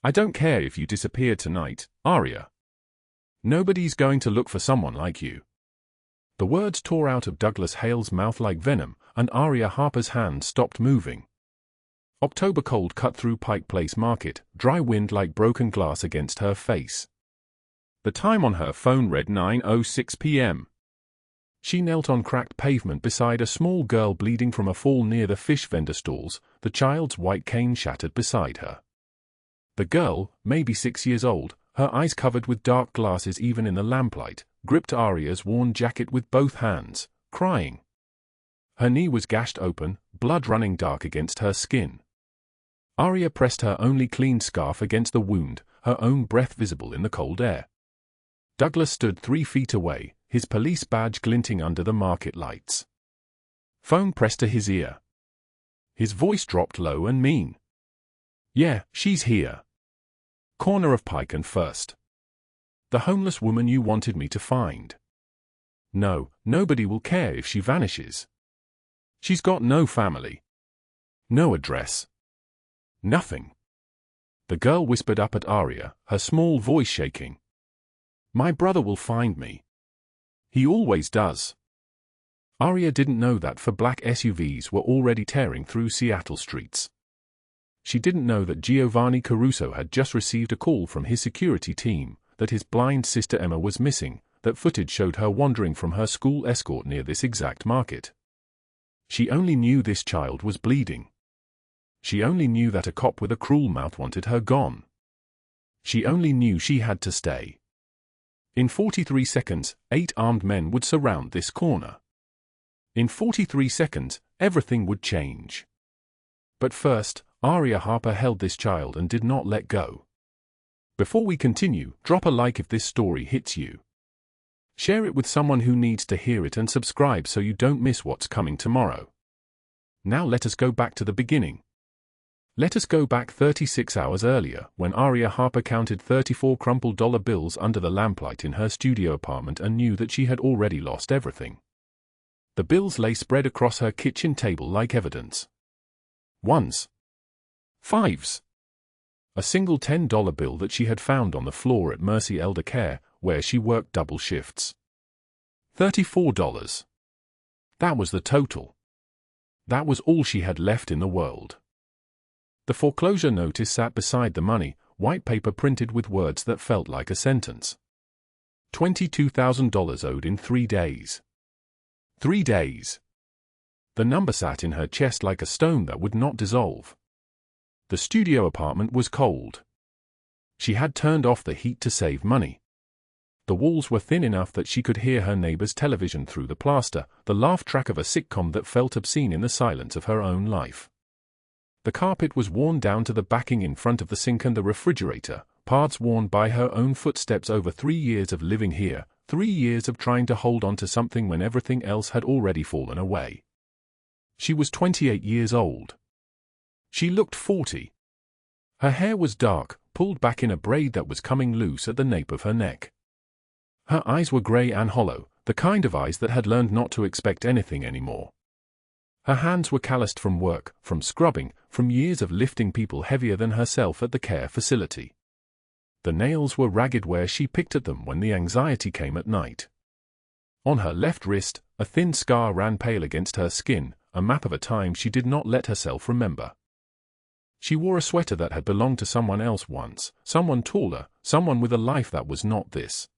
I don't care if you disappear tonight, Aria. Nobody's going to look for someone like you. The words tore out of Douglas Hale's mouth like venom, and Aria Harper's hand stopped moving. October cold cut through Pike Place Market, dry wind like broken glass against her face. The time on her phone read 9:06 p.m. She knelt on cracked pavement beside a small girl bleeding from a fall near the fish vendor stalls, the child's white cane shattered beside her. The girl, maybe 6 years old, her eyes covered with dark glasses even in the lamplight, gripped Aria's worn jacket with both hands, crying. Her knee was gashed open, blood running dark against her skin. Aria pressed her only clean scarf against the wound, her own breath visible in the cold air. Douglas stood 3 feet away, his police badge glinting under the market lights. Phone pressed to his ear. His voice dropped low and mean. Yeah, she's here. Corner of Pike and First. The homeless woman you wanted me to find. No, nobody will care if she vanishes. She's got no family. No address. Nothing. The girl whispered up at Aria, her small voice shaking. My brother will find me. He always does. Aria didn't know that four black SUVs were already tearing through Seattle streets. She didn't know that Giovanni Caruso had just received a call from his security team, that his blind sister Emma was missing, that footage showed her wandering from her school escort near this exact market. She only knew this child was bleeding. She only knew that a cop with a cruel mouth wanted her gone. She only knew she had to stay. In 43 seconds, 8 armed men would surround this corner. In 43 seconds, everything would change. But first, Aria Harper held this child and did not let go. Before we continue, drop a like if this story hits you. Share it with someone who needs to hear it and subscribe so you don't miss what's coming tomorrow. Now let us go back to the beginning. Let us go back 36 hours earlier, when Aria Harper counted 34 crumpled dollar bills under the lamplight in her studio apartment and knew that she had already lost everything. The bills lay spread across her kitchen table like evidence. Ones. Fives. A single $10 bill that she had found on the floor at Mercy Elder Care, where she worked double shifts. $34. That was the total. That was all she had left in the world. The foreclosure notice sat beside the money, white paper printed with words that felt like a sentence. $22,000 owed in 3 days. 3 days. The number sat in her chest like a stone that would not dissolve. The studio apartment was cold. She had turned off the heat to save money. The walls were thin enough that she could hear her neighbor's television through the plaster, the laugh track of a sitcom that felt obscene in the silence of her own life. The carpet was worn down to the backing in front of the sink and the refrigerator, paths worn by her own footsteps over 3 years of living here, 3 years of trying to hold on to something when everything else had already fallen away. She was 28 years old. She looked 40. Her hair was dark, pulled back in a braid that was coming loose at the nape of her neck. Her eyes were gray and hollow, the kind of eyes that had learned not to expect anything anymore. Her hands were calloused from work, from scrubbing, from years of lifting people heavier than herself at the care facility. The nails were ragged where she picked at them when the anxiety came at night. On her left wrist, a thin scar ran pale against her skin, a map of a time she did not let herself remember. She wore a sweater that had belonged to someone else once, someone taller, someone with a life that was not this.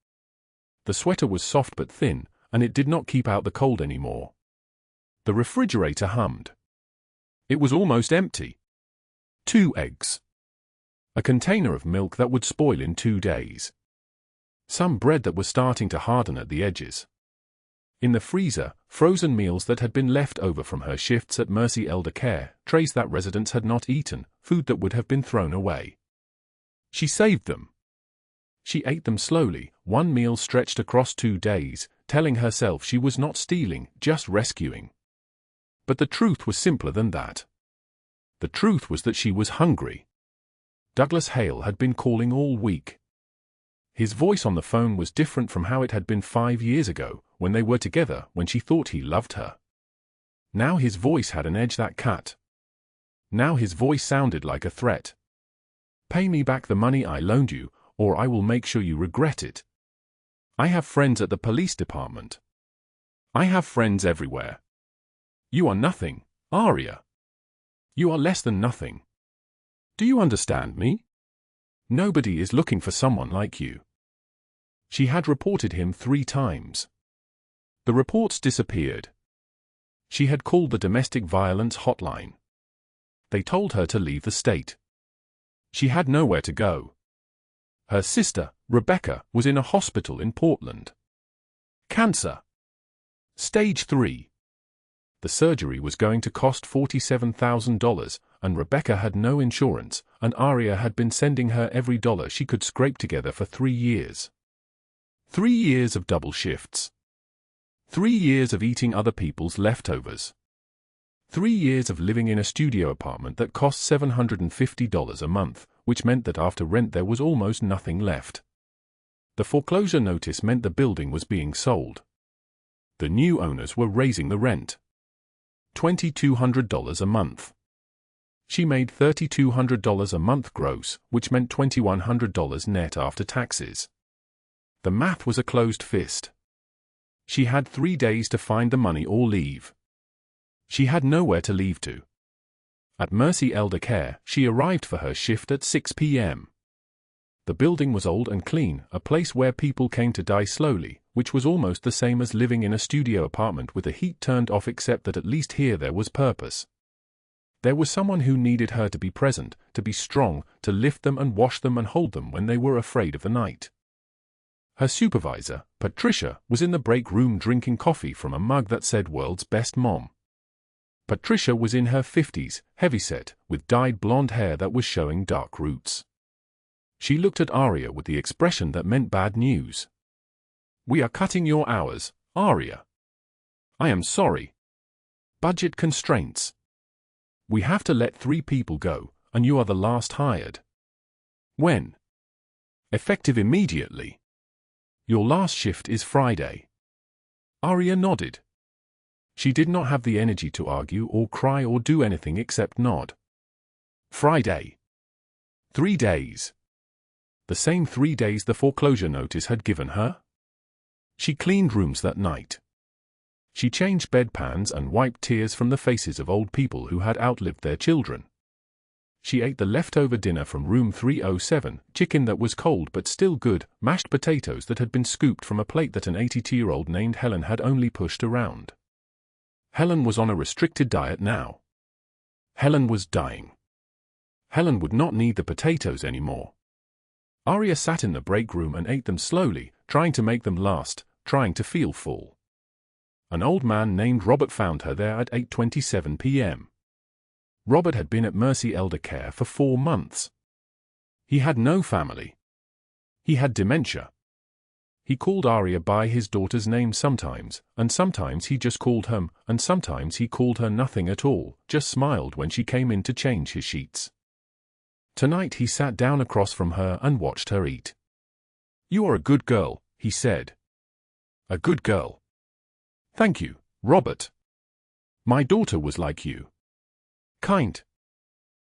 The sweater was soft but thin, and it did not keep out the cold anymore. The refrigerator hummed. It was almost empty. 2 eggs. A container of milk that would spoil in 2 days. Some bread that was starting to harden at the edges. In the freezer, frozen meals that had been left over from her shifts at Mercy Elder Care, trays that residents had not eaten, food that would have been thrown away. She saved them. She ate them slowly, one meal stretched across 2 days, telling herself she was not stealing, just rescuing. But the truth was simpler than that. The truth was that she was hungry. Douglas Hale had been calling all week. His voice on the phone was different from how it had been 5 years ago, when they were together, when she thought he loved her. Now his voice had an edge that cut. Now his voice sounded like a threat. Pay me back the money I loaned you, or I will make sure you regret it. I have friends at the police department. I have friends everywhere. You are nothing, Aria. You are less than nothing. Do you understand me? Nobody is looking for someone like you. She had reported him 3 times. The reports disappeared. She had called the domestic violence hotline. They told her to leave the state. She had nowhere to go. Her sister, Rebecca, was in a hospital in Portland. Cancer. Stage 3. The surgery was going to cost $47,000, and Rebecca had no insurance, and Aria had been sending her every dollar she could scrape together for 3 years. 3 years of double shifts. 3 years of eating other people's leftovers. 3 years of living in a studio apartment that cost $750 a month, which meant that after rent there was almost nothing left. The foreclosure notice meant the building was being sold. The new owners were raising the rent. $2,200 a month. She made $3,200 a month gross, which meant $2,100 net after taxes. The math was a closed fist. She had 3 days to find the money or leave. She had nowhere to leave to. At Mercy Elder Care, she arrived for her shift at 6 p.m. The building was old and clean, a place where people came to die slowly, which was almost the same as living in a studio apartment with the heat turned off, except that at least here there was purpose. There was someone who needed her to be present, to be strong, to lift them and wash them and hold them when they were afraid of the night. Her supervisor, Patricia, was in the break room drinking coffee from a mug that said "World's Best Mom." Patricia was in her 50s, heavyset, with dyed blonde hair that was showing dark roots. She looked at Aria with the expression that meant bad news. "We are cutting your hours, Aria. I am sorry. Budget constraints. We have to let 3 people go, and you are the last hired." "When?" "Effective immediately. Your last shift is Friday." Aria nodded. She did not have the energy to argue or cry or do anything except nod. Friday. 3 days. The same 3 days the foreclosure notice had given her. She cleaned rooms that night. She changed bedpans and wiped tears from the faces of old people who had outlived their children. She ate the leftover dinner from room 307, chicken that was cold but still good, mashed potatoes that had been scooped from a plate that an 82-year-old named Helen had only pushed around. Helen was on a restricted diet now. Helen was dying. Helen would not need the potatoes anymore. Aria sat in the break room and ate them slowly, trying to make them last, trying to feel full. An old man named Robert found her there at 8:27 p.m. Robert had been at Mercy Elder Care for 4 months. He had no family. He had dementia. He called Aria by his daughter's name sometimes, and sometimes he just called her, and sometimes he called her nothing at all, just smiled when she came in to change his sheets. Tonight he sat down across from her and watched her eat. "You are a good girl," he said. "A good girl." "Thank you, Robert. My daughter was like you. Kind.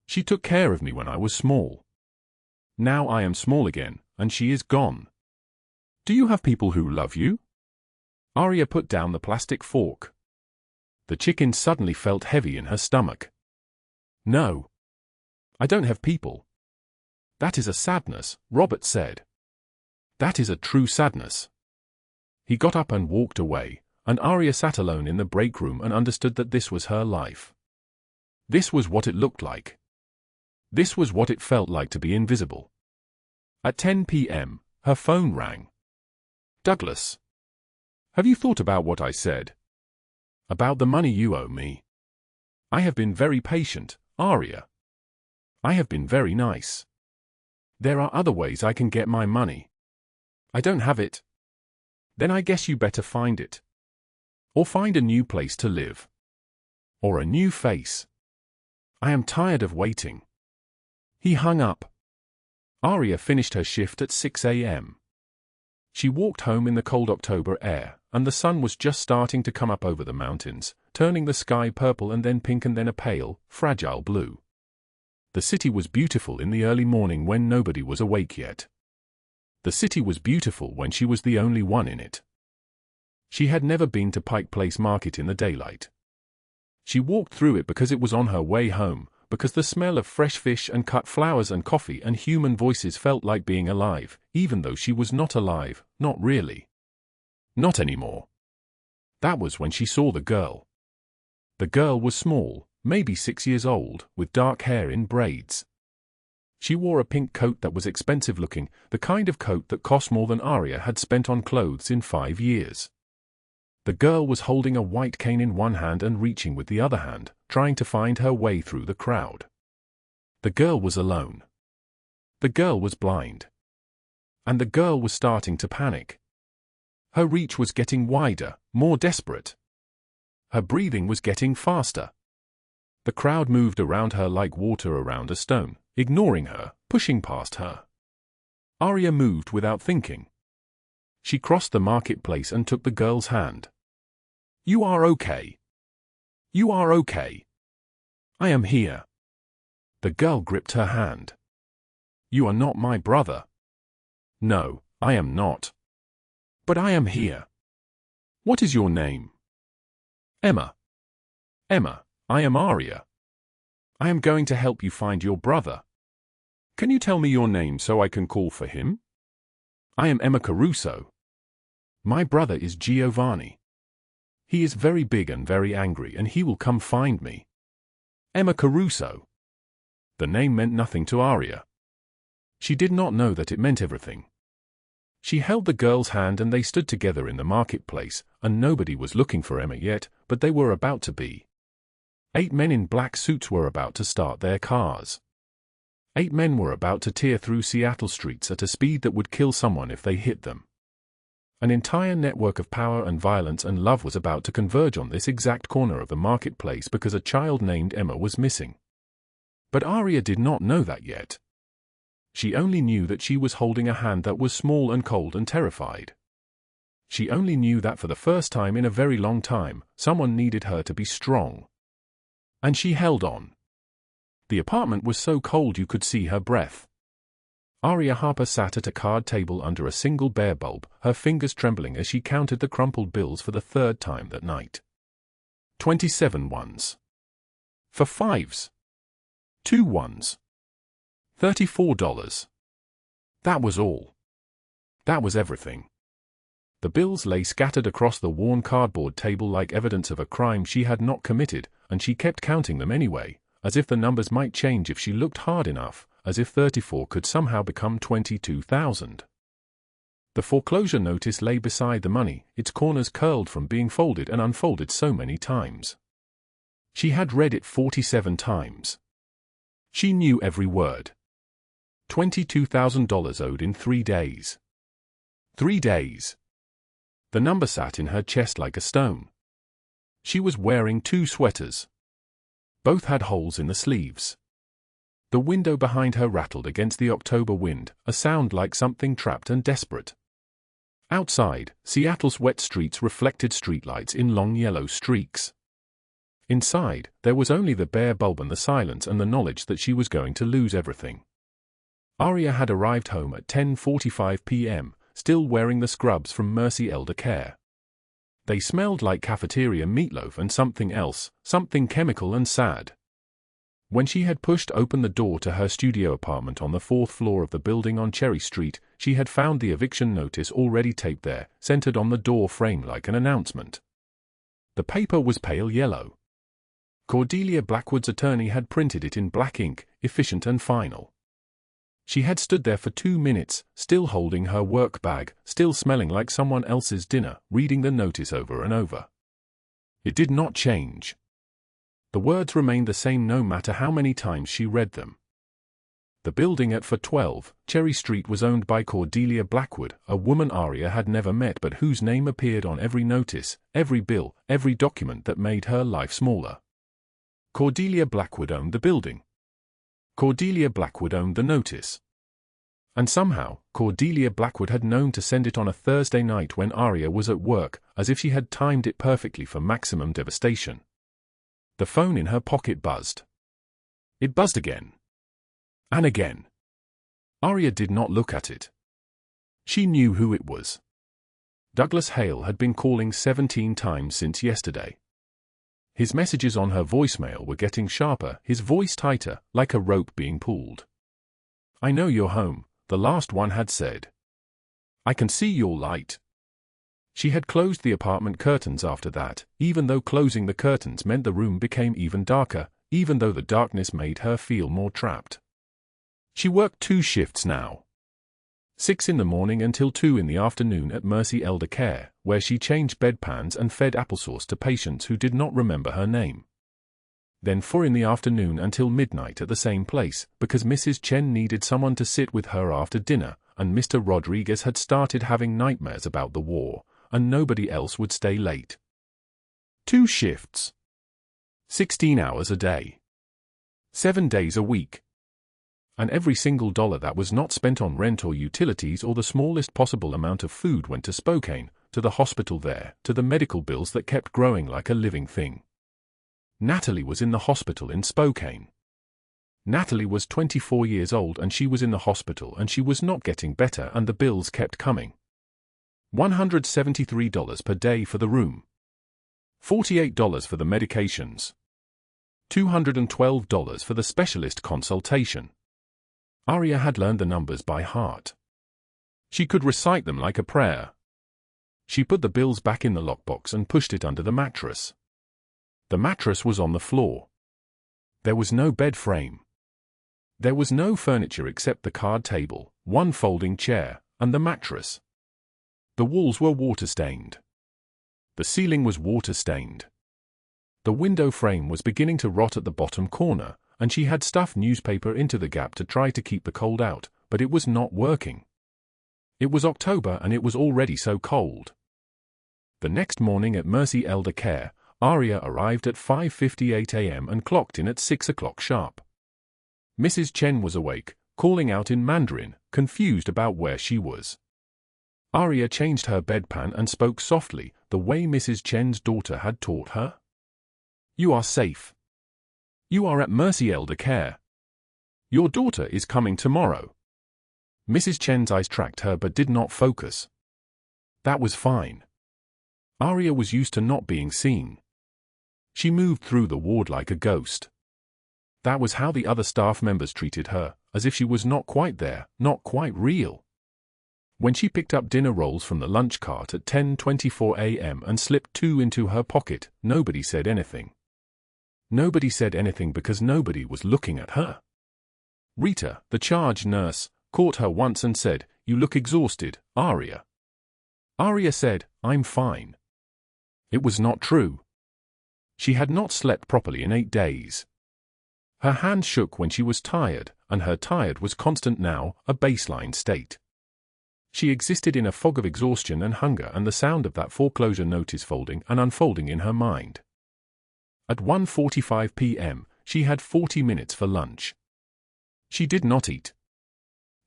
She took care of me when I was small. Now I am small again, and she is gone. Do you have people who love you?" Aria put down the plastic fork. The chicken suddenly felt heavy in her stomach. "No. I don't have people." "That is a sadness," Robert said. "That is a true sadness." He got up and walked away, and Aria sat alone in the break room and understood that this was her life. This was what it looked like. This was what it felt like to be invisible. At 10 p.m., her phone rang. "Douglas. Have you thought about what I said? About the money you owe me? I have been very patient, Aria. I have been very nice. There are other ways I can get my money. I don't have it. Then I guess you better find it. Or find a new place to live. Or a new face. I am tired of waiting." He hung up. Aria finished her shift at 6 a.m. She walked home in the cold October air, and the sun was just starting to come up over the mountains, turning the sky purple and then pink and then a pale, fragile blue. The city was beautiful in the early morning when nobody was awake yet. The city was beautiful when she was the only one in it. She had never been to Pike Place Market in the daylight. She walked through it because it was on her way home, because the smell of fresh fish and cut flowers and coffee and human voices felt like being alive, even though she was not alive, not really. Not anymore. That was when she saw the girl. The girl was small, maybe 6 years old, with dark hair in braids. She wore a pink coat that was expensive looking, the kind of coat that cost more than Aria had spent on clothes in 5 years. The girl was holding a white cane in one hand and reaching with the other hand, trying to find her way through the crowd. The girl was alone. The girl was blind. And the girl was starting to panic. Her reach was getting wider, more desperate. Her breathing was getting faster. The crowd moved around her like water around a stone, ignoring her, pushing past her. Aria moved without thinking. She crossed the marketplace and took the girl's hand. "You are okay. You are okay. I am here." The girl gripped her hand. "You are not my brother." "No, I am not. But I am here." "What is your name?" "Emma." "Emma, I am Aria. I am going to help you find your brother. Can you tell me your name so I can call for him?" "I am Emma Caruso. My brother is Giovanni. He is very big and very angry and he will come find me." Emma Caruso. The name meant nothing to Aria. She did not know that it meant everything. She held the girl's hand and they stood together in the marketplace, and nobody was looking for Emma yet, but they were about to be. 8 men in black suits were about to start their cars. 8 men were about to tear through Seattle streets at a speed that would kill someone if they hit them. An entire network of power and violence and love was about to converge on this exact corner of the marketplace because a child named Emma was missing. But Aria did not know that yet. She only knew that she was holding a hand that was small and cold and terrified. She only knew that for the first time in a very long time, someone needed her to be strong. And she held on. The apartment was so cold you could see her breath. Aria Harper sat at a card table under a single bare bulb, her fingers trembling as she counted the crumpled bills for the 3rd time that night. 27 ones. 4 5s. 2 1s. $34. That was all. That was everything. The bills lay scattered across the worn cardboard table like evidence of a crime she had not committed, and she kept counting them anyway, as if the numbers might change if she looked hard enough, as if 34 could somehow become 22,000. The foreclosure notice lay beside the money, its corners curled from being folded and unfolded so many times. She had read it 47 times. She knew every word. $22,000 owed in 3 days. 3 days. The number sat in her chest like a stone. She was wearing 2 sweaters. Both had holes in the sleeves. The window behind her rattled against the October wind, a sound like something trapped and desperate. Outside, Seattle's wet streets reflected streetlights in long yellow streaks. Inside, there was only the bare bulb and the silence and the knowledge that she was going to lose everything. Aria had arrived home at 10:45 p.m., still wearing the scrubs from Mercy Elder Care. They smelled like cafeteria meatloaf and something else, something chemical and sad. When she had pushed open the door to her studio apartment on the 4th floor of the building on Cherry Street, she had found the eviction notice already taped there, centered on the door frame like an announcement. The paper was pale yellow. Cordelia Blackwood's attorney had printed it in black ink, efficient and final. She had stood there for 2 minutes, still holding her work bag, still smelling like someone else's dinner, reading the notice over and over. It did not change. The words remained the same no matter how many times she read them. The building at 412 Cherry Street was owned by Cordelia Blackwood, a woman Aria had never met but whose name appeared on every notice, every bill, every document that made her life smaller. Cordelia Blackwood owned the building. Cordelia Blackwood owned the notice. And somehow, Cordelia Blackwood had known to send it on a Thursday night when Aria was at work, as if she had timed it perfectly for maximum devastation. The phone in her pocket buzzed. It buzzed again. And again. Aria did not look at it. She knew who it was. Douglas Hale had been calling 17 times since yesterday. His messages on her voicemail were getting sharper, his voice tighter, like a rope being pulled. "I know you're home," the last one had said. "I can see your light." She had closed the apartment curtains after that, even though closing the curtains meant the room became even darker, even though the darkness made her feel more trapped. She worked 2 shifts now. 6 in the morning until 2 in the afternoon at Mercy Elder Care, where she changed bedpans and fed applesauce to patients who did not remember her name. Then 4 in the afternoon until midnight at the same place, because Mrs. Chen needed someone to sit with her after dinner, and Mr. Rodriguez had started having nightmares about the war, and nobody else would stay late. 2 shifts. 16 hours a day. 7 days a week. And every single dollar that was not spent on rent or utilities or the smallest possible amount of food went to Spokane, to the hospital there, to the medical bills that kept growing like a living thing. Natalie was in the hospital in Spokane. Natalie was 24 years old and she was in the hospital and she was not getting better and the bills kept coming. $173 per day for the room. $48 for the medications. $212 for the specialist consultation. Aria had learned the numbers by heart. She could recite them like a prayer. She put the bills back in the lockbox and pushed it under the mattress. The mattress was on the floor. There was no bed frame. There was no furniture except the card table, 1 folding chair, and the mattress. The walls were water-stained. The ceiling was water-stained. The window frame was beginning to rot at the bottom corner, and she had stuffed newspaper into the gap to try to keep the cold out, but it was not working. It was October and it was already so cold. The next morning at Mercy Elder Care, Aria arrived at 5:58 a.m. and clocked in at 6 o'clock sharp. Mrs. Chen was awake, calling out in Mandarin, confused about where she was. Aria changed her bedpan and spoke softly, the way Mrs. Chen's daughter had taught her. "You are safe. You are at Mercy Elder Care. Your daughter is coming tomorrow." Mrs. Chen's eyes tracked her but did not focus. That was fine. Aria was used to not being seen. She moved through the ward like a ghost. That was how the other staff members treated her, as if she was not quite there, not quite real. When she picked up dinner rolls from the lunch cart at 10:24 a.m. and slipped 2 into her pocket, nobody said anything. Nobody said anything because nobody was looking at her. Rita, the charge nurse, caught her once and said, "You look exhausted, Aria." Aria said, "I'm fine." It was not true. She had not slept properly in 8 days. Her hand shook when she was tired, and her tired was constant now, a baseline state. She existed in a fog of exhaustion and hunger and the sound of that foreclosure notice folding and unfolding in her mind. At 1:45 p.m., she had 40 minutes for lunch. She did not eat.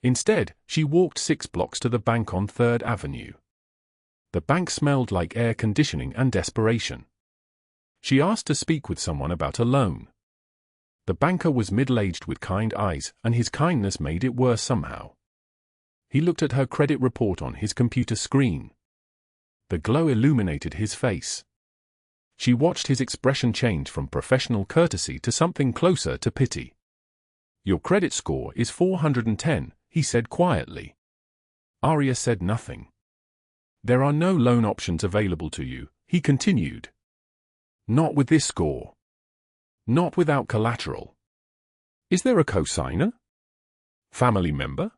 Instead, she walked 6 blocks to the bank on 3rd Avenue. The bank smelled like air conditioning and desperation. She asked to speak with someone about a loan. The banker was middle-aged with kind eyes, and his kindness made it worse somehow. He looked at her credit report on his computer screen. The glow illuminated his face. She watched his expression change from professional courtesy to something closer to pity. "Your credit score is 410, he said quietly. Aria said nothing. "There are no loan options available to you," he continued. "Not with this score. Not without collateral. Is there a cosigner? Family member?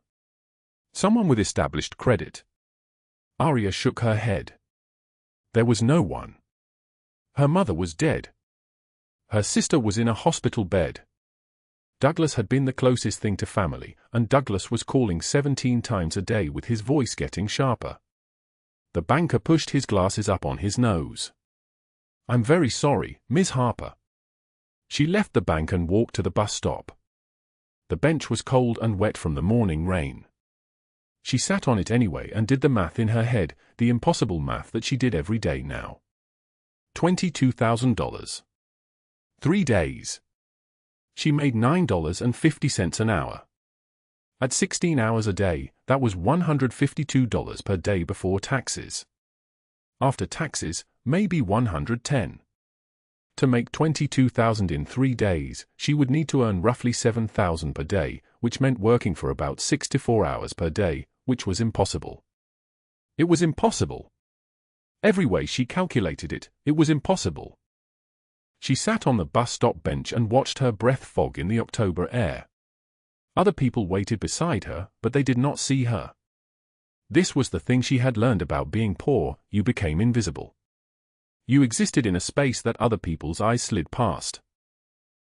Someone with established credit?" Aria shook her head. There was no one. Her mother was dead. Her sister was in a hospital bed. Douglas had been the closest thing to family, and Douglas was calling 17 times a day with his voice getting sharper. The banker pushed his glasses up on his nose. "I'm very sorry, Ms. Harper." She left the bank and walked to the bus stop. The bench was cold and wet from the morning rain. She sat on it anyway and did the math in her head, the impossible math that she did every day now. $22,000. 3 days. She made $9.50 an hour. At 16 hours a day, that was $152 per day before taxes. After taxes, maybe $110. To make $22,000 in 3 days, she would need to earn roughly $7,000 per day, which meant working for about 64 hours per day, which was impossible. It was impossible. Every way she calculated it, it was impossible. She sat on the bus stop bench and watched her breath fog in the October air. Other people waited beside her, but they did not see her. This was the thing she had learned about being poor: you became invisible. You existed in a space that other people's eyes slid past.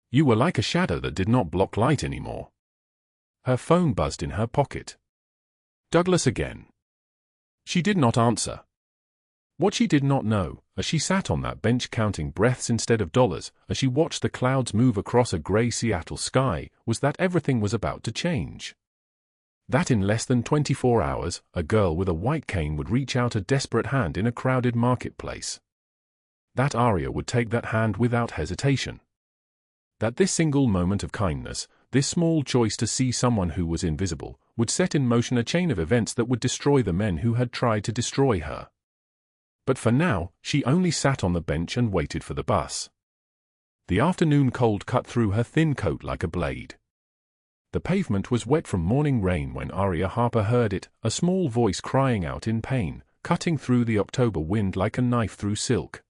You were like a shadow that did not block light anymore. Her phone buzzed in her pocket. Douglas again. She did not answer. What she did not know, as she sat on that bench counting breaths instead of dollars, as she watched the clouds move across a gray Seattle sky, was that everything was about to change. That in less than 24 hours, a girl with a white cane would reach out a desperate hand in a crowded marketplace. That Aria would take that hand without hesitation. That this single moment of kindness, this small choice to see someone who was invisible, would set in motion a chain of events that would destroy the men who had tried to destroy her. But for now, she only sat on the bench and waited for the bus. The afternoon cold cut through her thin coat like a blade. The pavement was wet from morning rain when Aria Harper heard it, a small voice crying out in pain, cutting through the October wind like a knife through silk.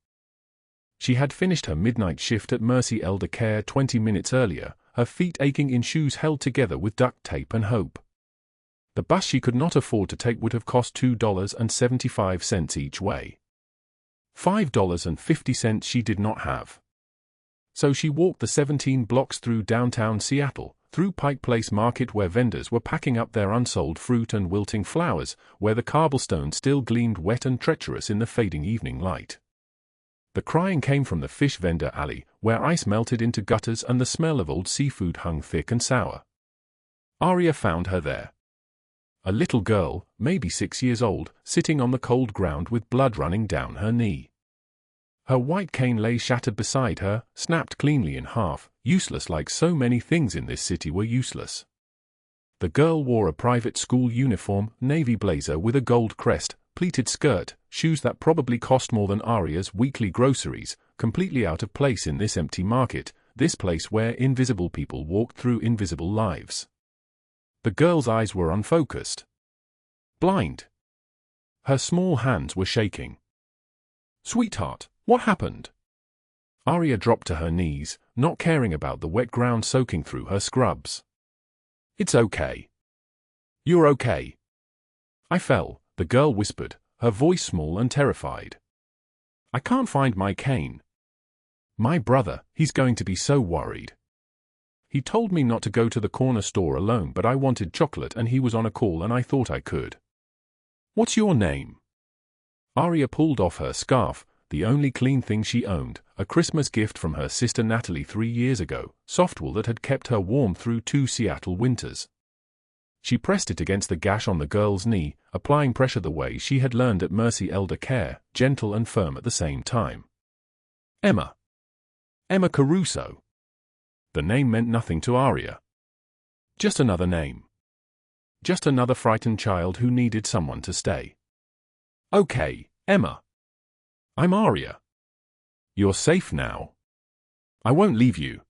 She had finished her midnight shift at Mercy Elder Care 20 minutes earlier, her feet aching in shoes held together with duct tape and hope. The bus she could not afford to take would have cost $2.75 each way. $5.50 she did not have. So she walked the 17 blocks through downtown Seattle, through Pike Place Market where vendors were packing up their unsold fruit and wilting flowers, where the cobblestone still gleamed wet and treacherous in the fading evening light. The crying came from the fish vendor alley, where ice melted into gutters and the smell of old seafood hung thick and sour. Aria found her there. A little girl, maybe 6 years old, sitting on the cold ground with blood running down her knee. Her white cane lay shattered beside her, snapped cleanly in half, useless like so many things in this city were useless. The girl wore a private school uniform, navy blazer with a gold crest, pleated skirt, shoes that probably cost more than Aria's weekly groceries, completely out of place in this empty market, this place where invisible people walked through invisible lives. The girl's eyes were unfocused. Blind. Her small hands were shaking. "Sweetheart, what happened?" Aria dropped to her knees, not caring about the wet ground soaking through her scrubs. "It's okay. You're okay." "I fell," the girl whispered, her voice small and terrified. "I can't find my cane. My brother, he's going to be so worried. He told me not to go to the corner store alone, but I wanted chocolate and he was on a call and I thought I could." "What's your name?" Aria pulled off her scarf, the only clean thing she owned, a Christmas gift from her sister Natalie 3 years ago, softwool that had kept her warm through 2 Seattle winters. She pressed it against the gash on the girl's knee, applying pressure the way she had learned at Mercy Elder Care, gentle and firm at the same time. "Emma. Emma Caruso." The name meant nothing to Aria. Just another name. Just another frightened child who needed someone to stay. "Okay, Emma. I'm Aria. You're safe now. I won't leave you."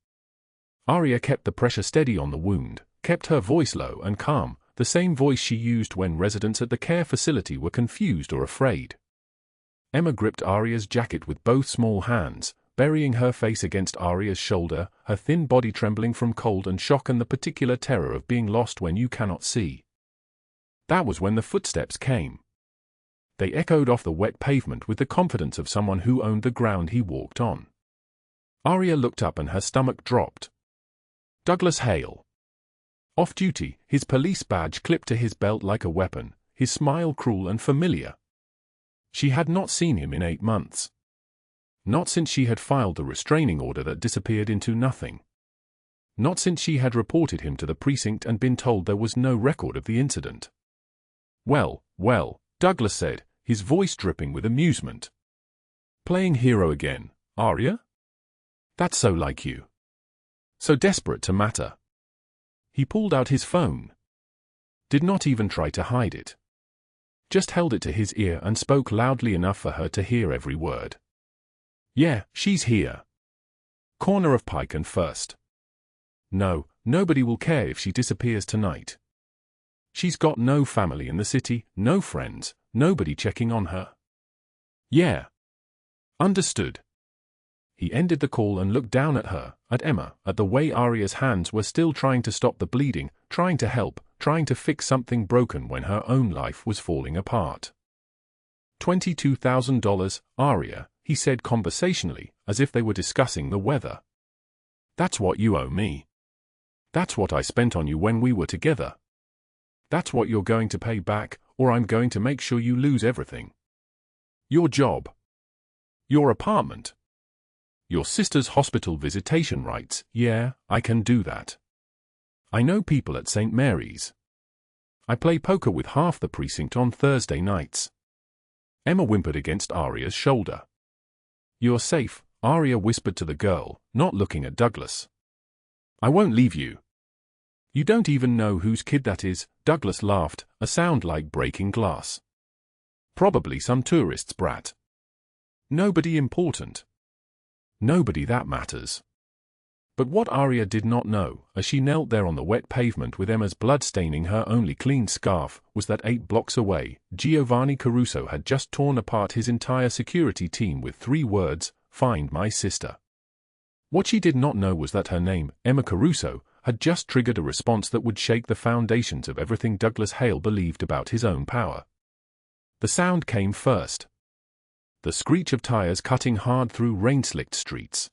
Aria kept the pressure steady on the wound, kept her voice low and calm, the same voice she used when residents at the care facility were confused or afraid. Emma gripped Aria's jacket with both small hands, burying her face against Aria's shoulder, her thin body trembling from cold and shock and the particular terror of being lost when you cannot see. That was when the footsteps came. They echoed off the wet pavement with the confidence of someone who owned the ground he walked on. Aria looked up and her stomach dropped. Douglas Hale. Off duty, his police badge clipped to his belt like a weapon, his smile cruel and familiar. She had not seen him in 8 months. Not since she had filed the restraining order that disappeared into nothing. Not since she had reported him to the precinct and been told there was no record of the incident. Well, Douglas said, his voice dripping with amusement. "Playing hero again, Aria? That's so like you. So desperate to matter." He pulled out his phone. Did not even try to hide it. Just held it to his ear and spoke loudly enough for her to hear every word. Yeah, she's here. Corner of Pike and First. No, nobody will care if she disappears tonight. She's got no family in the city, no friends, nobody checking on her. Yeah. Understood. He ended the call and looked down at her, at Emma, at the way Aria's hands were still trying to stop the bleeding, trying to help, trying to fix something broken when her own life was falling apart. $22,000, Aria, he said conversationally, as if they were discussing the weather. That's what you owe me. That's what I spent on you when we were together. That's what you're going to pay back, or I'm going to make sure you lose everything. Your job. Your apartment. Your sister's hospital visitation rights. Yeah, I can do that. I know people at St. Mary's. I play poker with half the precinct on Thursday nights. Emma whimpered against Aria's shoulder. You're safe, Aria whispered to the girl, not looking at Douglas. I won't leave you. You don't even know whose kid that is, Douglas laughed, a sound like breaking glass. Probably some tourist's brat. Nobody important. Nobody that matters. But what Aria did not know, as she knelt there on the wet pavement with Emma's blood staining her only clean scarf, was that 8 blocks away, Giovanni Caruso had just torn apart his entire security team with 3 words, "Find my sister." What she did not know was that her name, Emma Caruso, had just triggered a response that would shake the foundations of everything Douglas Hale believed about his own power. The sound came first. The screech of tires cutting hard through rain-slicked streets.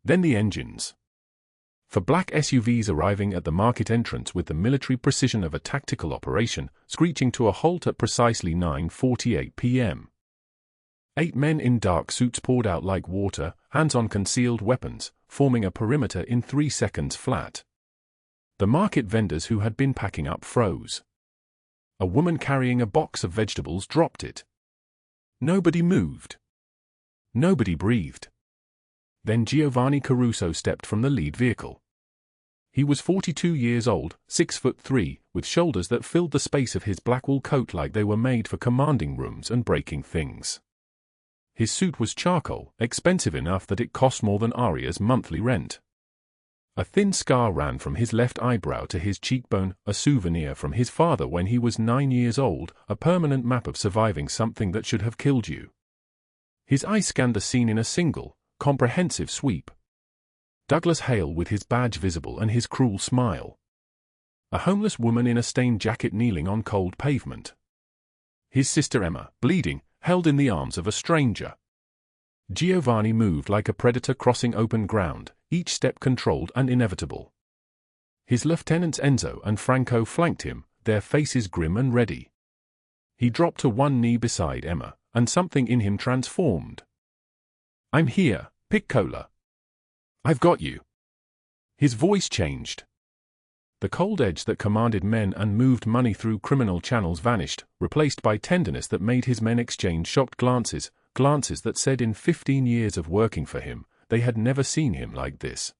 Then the engines. For black SUVs arriving at the market entrance with the military precision of a tactical operation, screeching to a halt at precisely 9:48 p.m. 8 men in dark suits poured out like water, hands on concealed weapons, forming a perimeter in 3 seconds flat. The market vendors who had been packing up froze. A woman carrying a box of vegetables dropped it. Nobody moved. Nobody breathed. Then Giovanni Caruso stepped from the lead vehicle. He was 42 years old, 6'3", with shoulders that filled the space of his black wool coat like they were made for commanding rooms and breaking things. His suit was charcoal, expensive enough that it cost more than Aria's monthly rent. A thin scar ran from his left eyebrow to his cheekbone, a souvenir from his father when he was 9 years old, a permanent map of surviving something that should have killed you. His eye scanned the scene in a single, comprehensive sweep. Douglas Hale with his badge visible and his cruel smile. A homeless woman in a stained jacket kneeling on cold pavement. His sister Emma, bleeding, held in the arms of a stranger. Giovanni moved like a predator crossing open ground, each step controlled and inevitable. His lieutenants Enzo and Franco flanked him, their faces grim and ready. He dropped to one knee beside Emma, and something in him transformed. I'm here, Piccola. I've got you. His voice changed. The cold edge that commanded men and moved money through criminal channels vanished, replaced by tenderness that made his men exchange shocked glances, glances that said in 15 years of working for him, they had never seen him like this.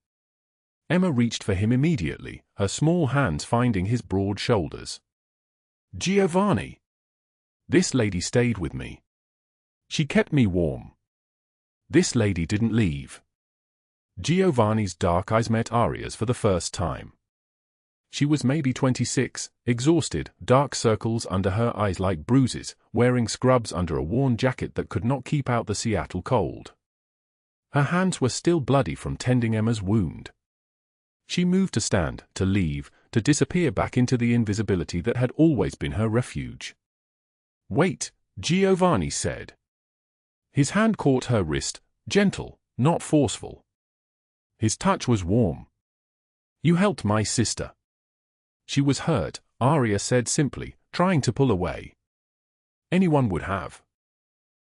Emma reached for him immediately, her small hands finding his broad shoulders. Giovanni! This lady stayed with me. She kept me warm. This lady didn't leave. Giovanni's dark eyes met Aria's for the first time. She was maybe 26, exhausted, dark circles under her eyes like bruises, wearing scrubs under a worn jacket that could not keep out the Seattle cold. Her hands were still bloody from tending Emma's wound. She moved to stand, to leave, to disappear back into the invisibility that had always been her refuge. Wait, Giovanni said. His hand caught her wrist, gentle, not forceful. His touch was warm. You helped my sister. She was hurt, Aria said simply, trying to pull away. Anyone would have.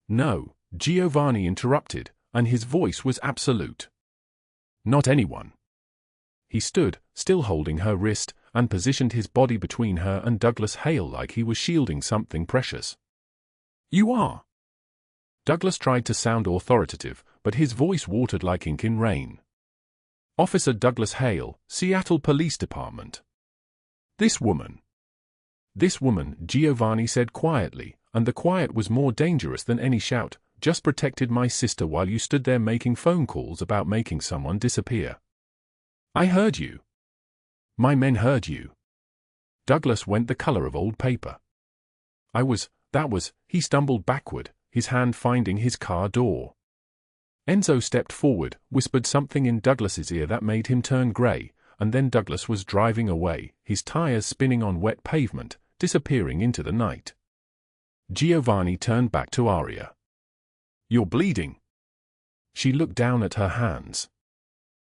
No, Giovanni interrupted, and his voice was absolute. Not anyone. He stood, still holding her wrist, and positioned his body between her and Douglas Hale like he was shielding something precious. You are. Douglas tried to sound authoritative, but his voice watered like ink in rain. Officer Douglas Hale, Seattle Police Department. This woman. This woman, Giovanni said quietly, and the quiet was more dangerous than any shout, just protected my sister while you stood there making phone calls about making someone disappear. I heard you. My men heard you. Douglas went the color of old paper. He stumbled backward, his hand finding his car door. Enzo stepped forward, whispered something in Douglas's ear that made him turn gray, and then Douglas was driving away, his tires spinning on wet pavement, disappearing into the night. Giovanni turned back to Aria. You're bleeding. She looked down at her hands.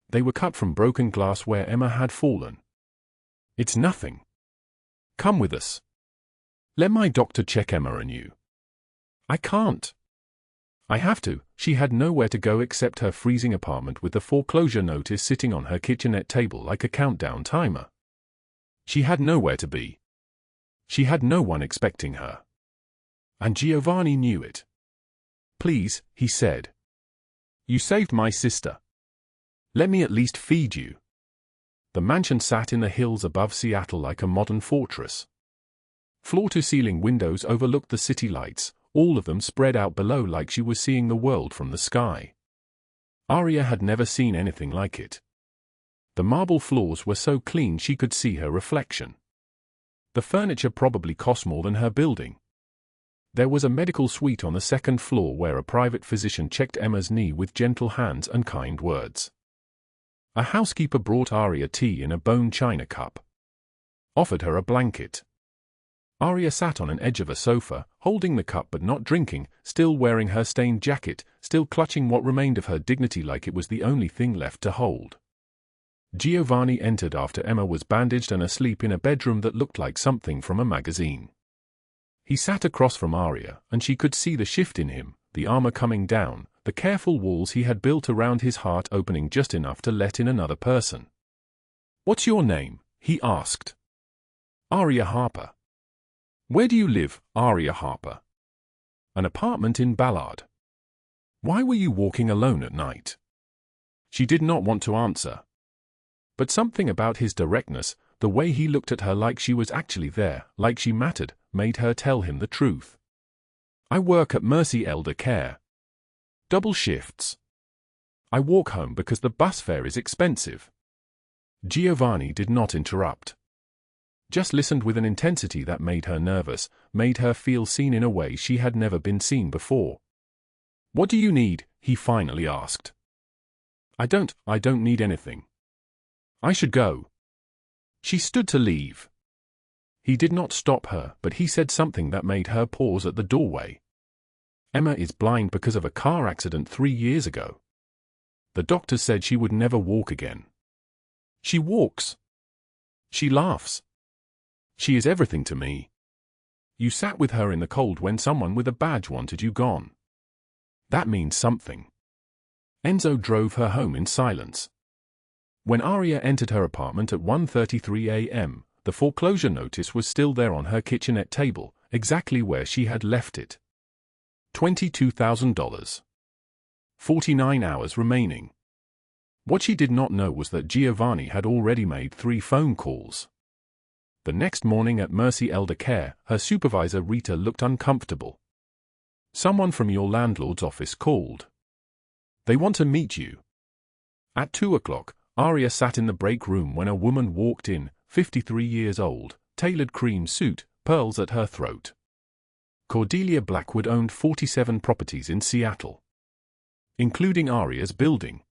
They were cut from broken glass where Emma had fallen. It's nothing. Come with us. Let my doctor check Emma and you. I can't. I have to. She had nowhere to go except her freezing apartment with the foreclosure notice sitting on her kitchenette table like a countdown timer. She had nowhere to be. She had no one expecting her. And Giovanni knew it. Please, he said. You saved my sister. Let me at least feed you. The mansion sat in the hills above Seattle like a modern fortress. Floor-to-ceiling windows overlooked the city lights, all of them spread out below like she was seeing the world from the sky. Aria had never seen anything like it. The marble floors were so clean she could see her reflection. The furniture probably cost more than her building. There was a medical suite on the second floor where a private physician checked Emma's knee with gentle hands and kind words. A housekeeper brought Aria tea in a bone china cup. Offered her a blanket. Aria sat on an edge of a sofa, holding the cup but not drinking, still wearing her stained jacket, still clutching what remained of her dignity like it was the only thing left to hold. Giovanni entered after Emma was bandaged and asleep in a bedroom that looked like something from a magazine. He sat across from Aria, and she could see the shift in him, the armor coming down, the careful walls he had built around his heart opening just enough to let in another person. What's your name? He asked. Aria Harper. Where do you live, Aria Harper? An apartment in Ballard. Why were you walking alone at night? She did not want to answer. But something about his directness, the way he looked at her like she was actually there, like she mattered, made her tell him the truth. I work at Mercy Elder Care. Double shifts. I walk home because the bus fare is expensive. Giovanni did not interrupt. Just listened with an intensity that made her nervous, made her feel seen in a way she had never been seen before. What do you need? He finally asked. I don't need anything. I should go. She stood to leave. He did not stop her, but he said something that made her pause at the doorway. Emma is blind because of a car accident 3 years ago. The doctor said she would never walk again. She walks. She laughs. She is everything to me. You sat with her in the cold when someone with a badge wanted you gone. That means something. Enzo drove her home in silence. When Aria entered her apartment at 1:33 a.m., the foreclosure notice was still there on her kitchenette table, exactly where she had left it. $22,000. 49 hours remaining. What she did not know was that Giovanni had already made 3 phone calls. The next morning at Mercy Elder Care, her supervisor Rita looked uncomfortable. Someone from your landlord's office called. They want to meet you. At 2 o'clock, Aria sat in the break room when a woman walked in, 53 years old, tailored cream suit, pearls at her throat. Cordelia Blackwood owned 47 properties in Seattle, including Aria's building.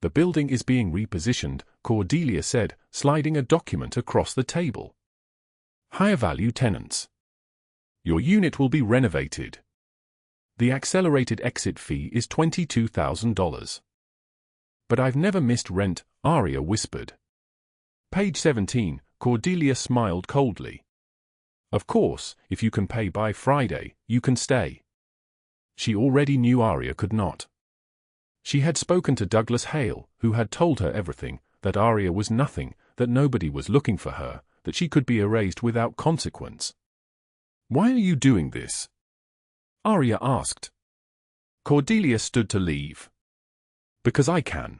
The building is being repositioned, Cordelia said, sliding a document across the table. Higher-value tenants. Your unit will be renovated. The accelerated exit fee is $22,000. But I've never missed rent, Aria whispered. Page 17, Cordelia smiled coldly. Of course, if you can pay by Friday, you can stay. She already knew Aria could not. She had spoken to Douglas Hale, who had told her everything, that Aria was nothing, that nobody was looking for her, that she could be erased without consequence. Why are you doing this? Aria asked. Cordelia stood to leave. Because I can.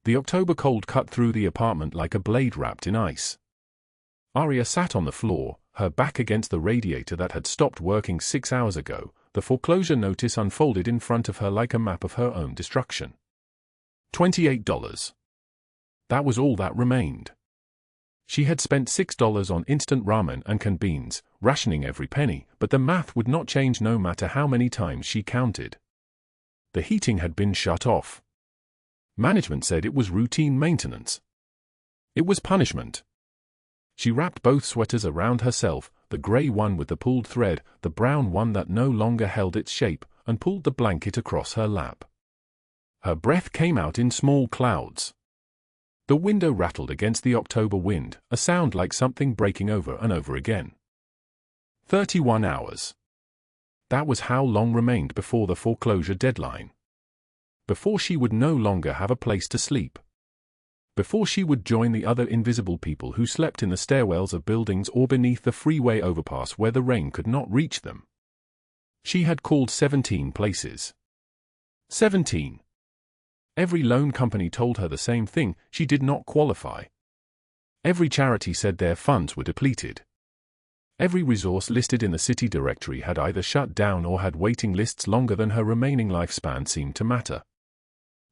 The October cold cut through the apartment like a blade wrapped in ice. Aria sat on the floor, her back against the radiator that had stopped working 6 hours ago, the foreclosure notice unfolded in front of her like a map of her own destruction. $28. That was all that remained. She had spent $6 on instant ramen and canned beans, rationing every penny, but the math would not change no matter how many times she counted. The heating had been shut off. Management said it was routine maintenance. It was punishment. She wrapped both sweaters around herself, the grey one with the pulled thread, the brown one that no longer held its shape, and pulled the blanket across her lap. Her breath came out in small clouds. The window rattled against the October wind, a sound like something breaking over and over again. 31 hours. That was how long remained before the foreclosure deadline. Before she would no longer have a place to sleep. Before she would join the other invisible people who slept in the stairwells of buildings or beneath the freeway overpass where the rain could not reach them. She had called 17 places. 17. Every loan company told her the same thing: she did not qualify. Every charity said their funds were depleted. Every resource listed in the city directory had either shut down or had waiting lists longer than her remaining lifespan seemed to matter.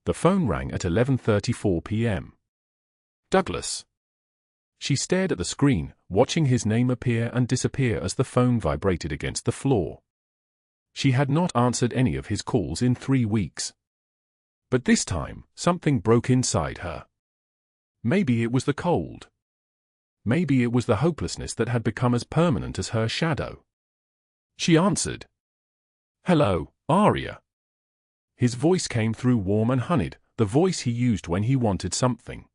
The phone rang at 11:34 p.m. Douglas. She stared at the screen, watching his name appear and disappear as the phone vibrated against the floor. She had not answered any of his calls in 3 weeks. But this time, something broke inside her. Maybe it was the cold. Maybe it was the hopelessness that had become as permanent as her shadow. She answered. "Hello, Aria." His voice came through warm and honeyed, the voice he used when he wanted something.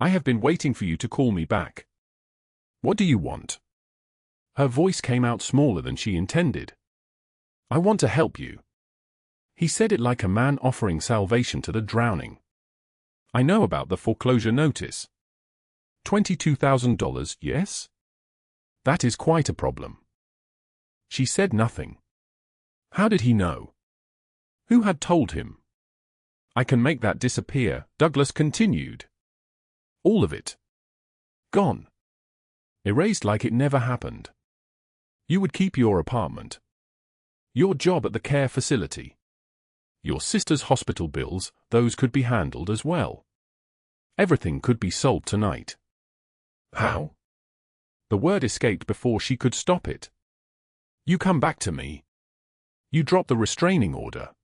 "I have been waiting for you to call me back. What do you want?" Her voice came out smaller than she intended. "I want to help you." He said it like a man offering salvation to the drowning. "I know about the foreclosure notice. $22,000, yes? That is quite a problem." She said nothing. How did he know? Who had told him? "I can make that disappear," Douglas continued. "All of it. Gone. Erased like it never happened. You would keep your apartment. Your job at the care facility. Your sister's hospital bills, those could be handled as well. Everything could be solved tonight." How? The word escaped before she could stop it. "You come back to me. You drop the restraining order.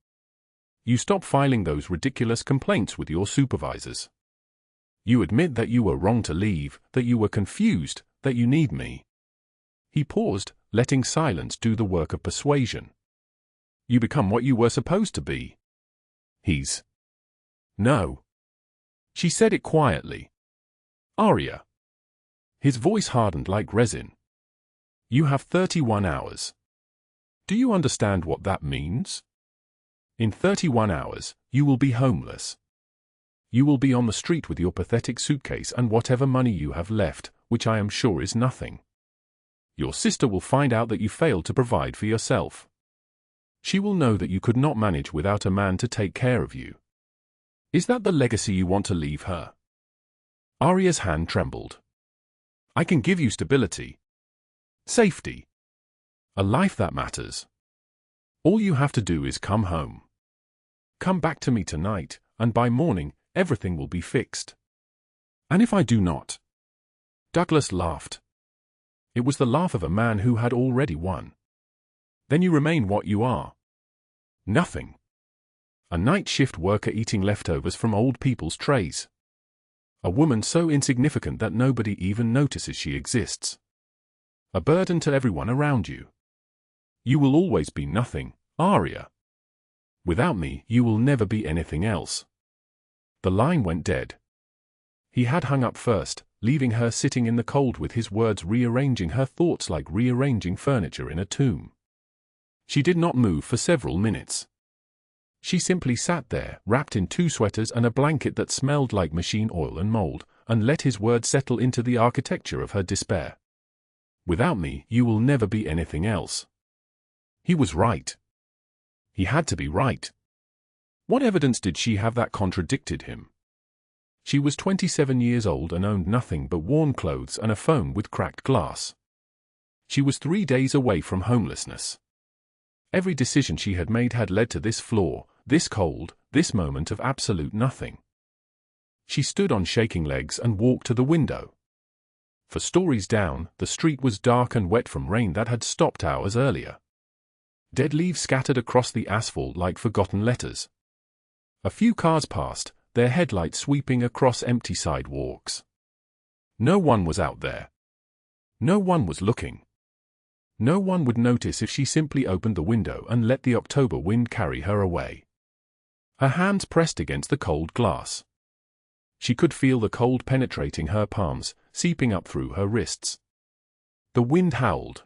You stop filing those ridiculous complaints with your supervisors. You admit that you were wrong to leave, that you were confused, that you need me." He paused, letting silence do the work of persuasion. "You become what you were supposed to be." No. She said it quietly. "Aria." His voice hardened like resin. "You have 31 hours. Do you understand what that means? In 31 hours, you will be homeless. You will be on the street with your pathetic suitcase and whatever money you have left, which I am sure is nothing. Your sister will find out that you failed to provide for yourself. She will know that you could not manage without a man to take care of you. Is that the legacy you want to leave her?" Aria's hand trembled. "I can give you stability. Safety. A life that matters. All you have to do is come home. Come back to me tonight, and by morning, everything will be fixed." "And if I do not?" Douglas laughed. It was the laugh of a man who had already won. "Then you remain what you are. Nothing. A night shift worker eating leftovers from old people's trays. A woman so insignificant that nobody even notices she exists. A burden to everyone around you. You will always be nothing, Aria. Without me, you will never be anything else." The line went dead. He had hung up first, leaving her sitting in the cold with his words rearranging her thoughts like rearranging furniture in a tomb. She did not move for several minutes. She simply sat there, wrapped in 2 sweaters and a blanket that smelled like machine oil and mold, and let his words settle into the architecture of her despair. "Without me, you will never be anything else." He was right. He had to be right. What evidence did she have that contradicted him? She was 27 years old and owned nothing but worn clothes and a phone with cracked glass. She was 3 days away from homelessness. Every decision she had made had led to this floor, this cold, this moment of absolute nothing. She stood on shaking legs and walked to the window. For stories down, the street was dark and wet from rain that had stopped hours earlier. Dead leaves scattered across the asphalt like forgotten letters. A few cars passed, their headlights sweeping across empty sidewalks. No one was out there. No one was looking. No one would notice if she simply opened the window and let the October wind carry her away. Her hands pressed against the cold glass. She could feel the cold penetrating her palms, seeping up through her wrists. The wind howled.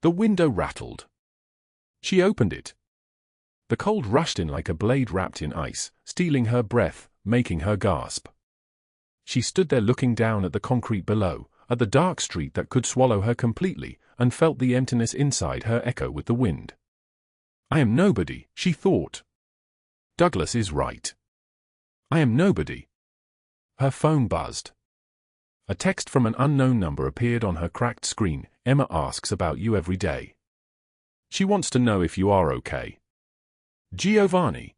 The window rattled. She opened it. The cold rushed in like a blade wrapped in ice, stealing her breath, making her gasp. She stood there looking down at the concrete below, at the dark street that could swallow her completely, and felt the emptiness inside her echo with the wind. I am nobody, she thought. Douglas is right. I am nobody. Her phone buzzed. A text from an unknown number appeared on her cracked screen. Emma asks about you every day. She wants to know if you are okay. Giovanni.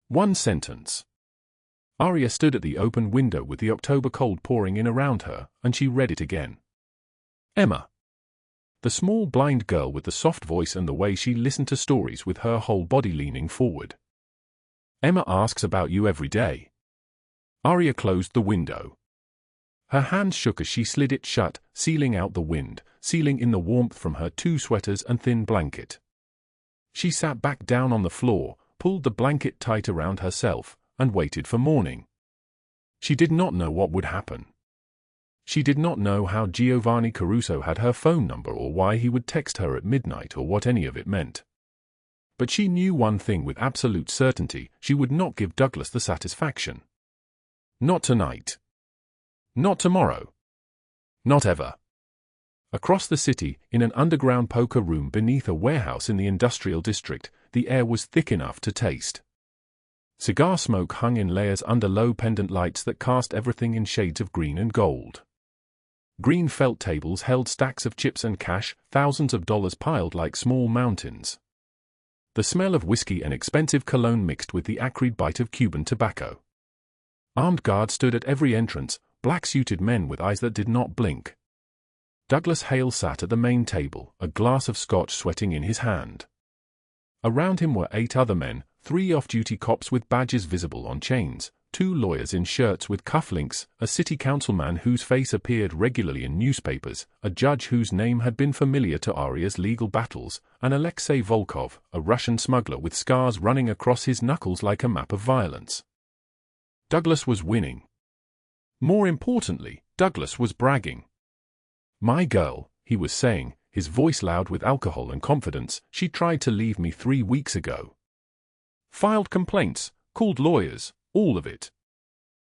One sentence. Aria stood at the open window with the October cold pouring in around her, and she read it again. Emma. The small blind girl with the soft voice and the way she listened to stories with her whole body leaning forward. Emma asks about you every day. Aria closed the window. Her hands shook as she slid it shut, sealing out the wind, sealing in the warmth from her 2 sweaters and thin blanket. She sat back down on the floor, pulled the blanket tight around herself, and waited for morning. She did not know what would happen. She did not know how Giovanni Caruso had her phone number or why he would text her at midnight or what any of it meant. But she knew one thing with absolute certainty: she would not give Douglas the satisfaction. Not tonight. Not tomorrow. Not ever. Across the city, in an underground poker room beneath a warehouse in the industrial district, the air was thick enough to taste. Cigar smoke hung in layers under low pendant lights that cast everything in shades of green and gold. Green felt tables held stacks of chips and cash, thousands of dollars piled like small mountains. The smell of whiskey and expensive cologne mixed with the acrid bite of Cuban tobacco. Armed guards stood at every entrance, black-suited men with eyes that did not blink. Douglas Hale sat at the main table, a glass of scotch sweating in his hand. Around him were 8 other men, 3 off-duty cops with badges visible on chains, 2 lawyers in shirts with cufflinks, a city councilman whose face appeared regularly in newspapers, a judge whose name had been familiar to Aria's legal battles, and Alexei Volkov, a Russian smuggler with scars running across his knuckles like a map of violence. Douglas was winning. More importantly, Douglas was bragging. My girl, he was saying, his voice loud with alcohol and confidence, she tried to leave me 3 weeks ago. Filed complaints, called lawyers, all of it.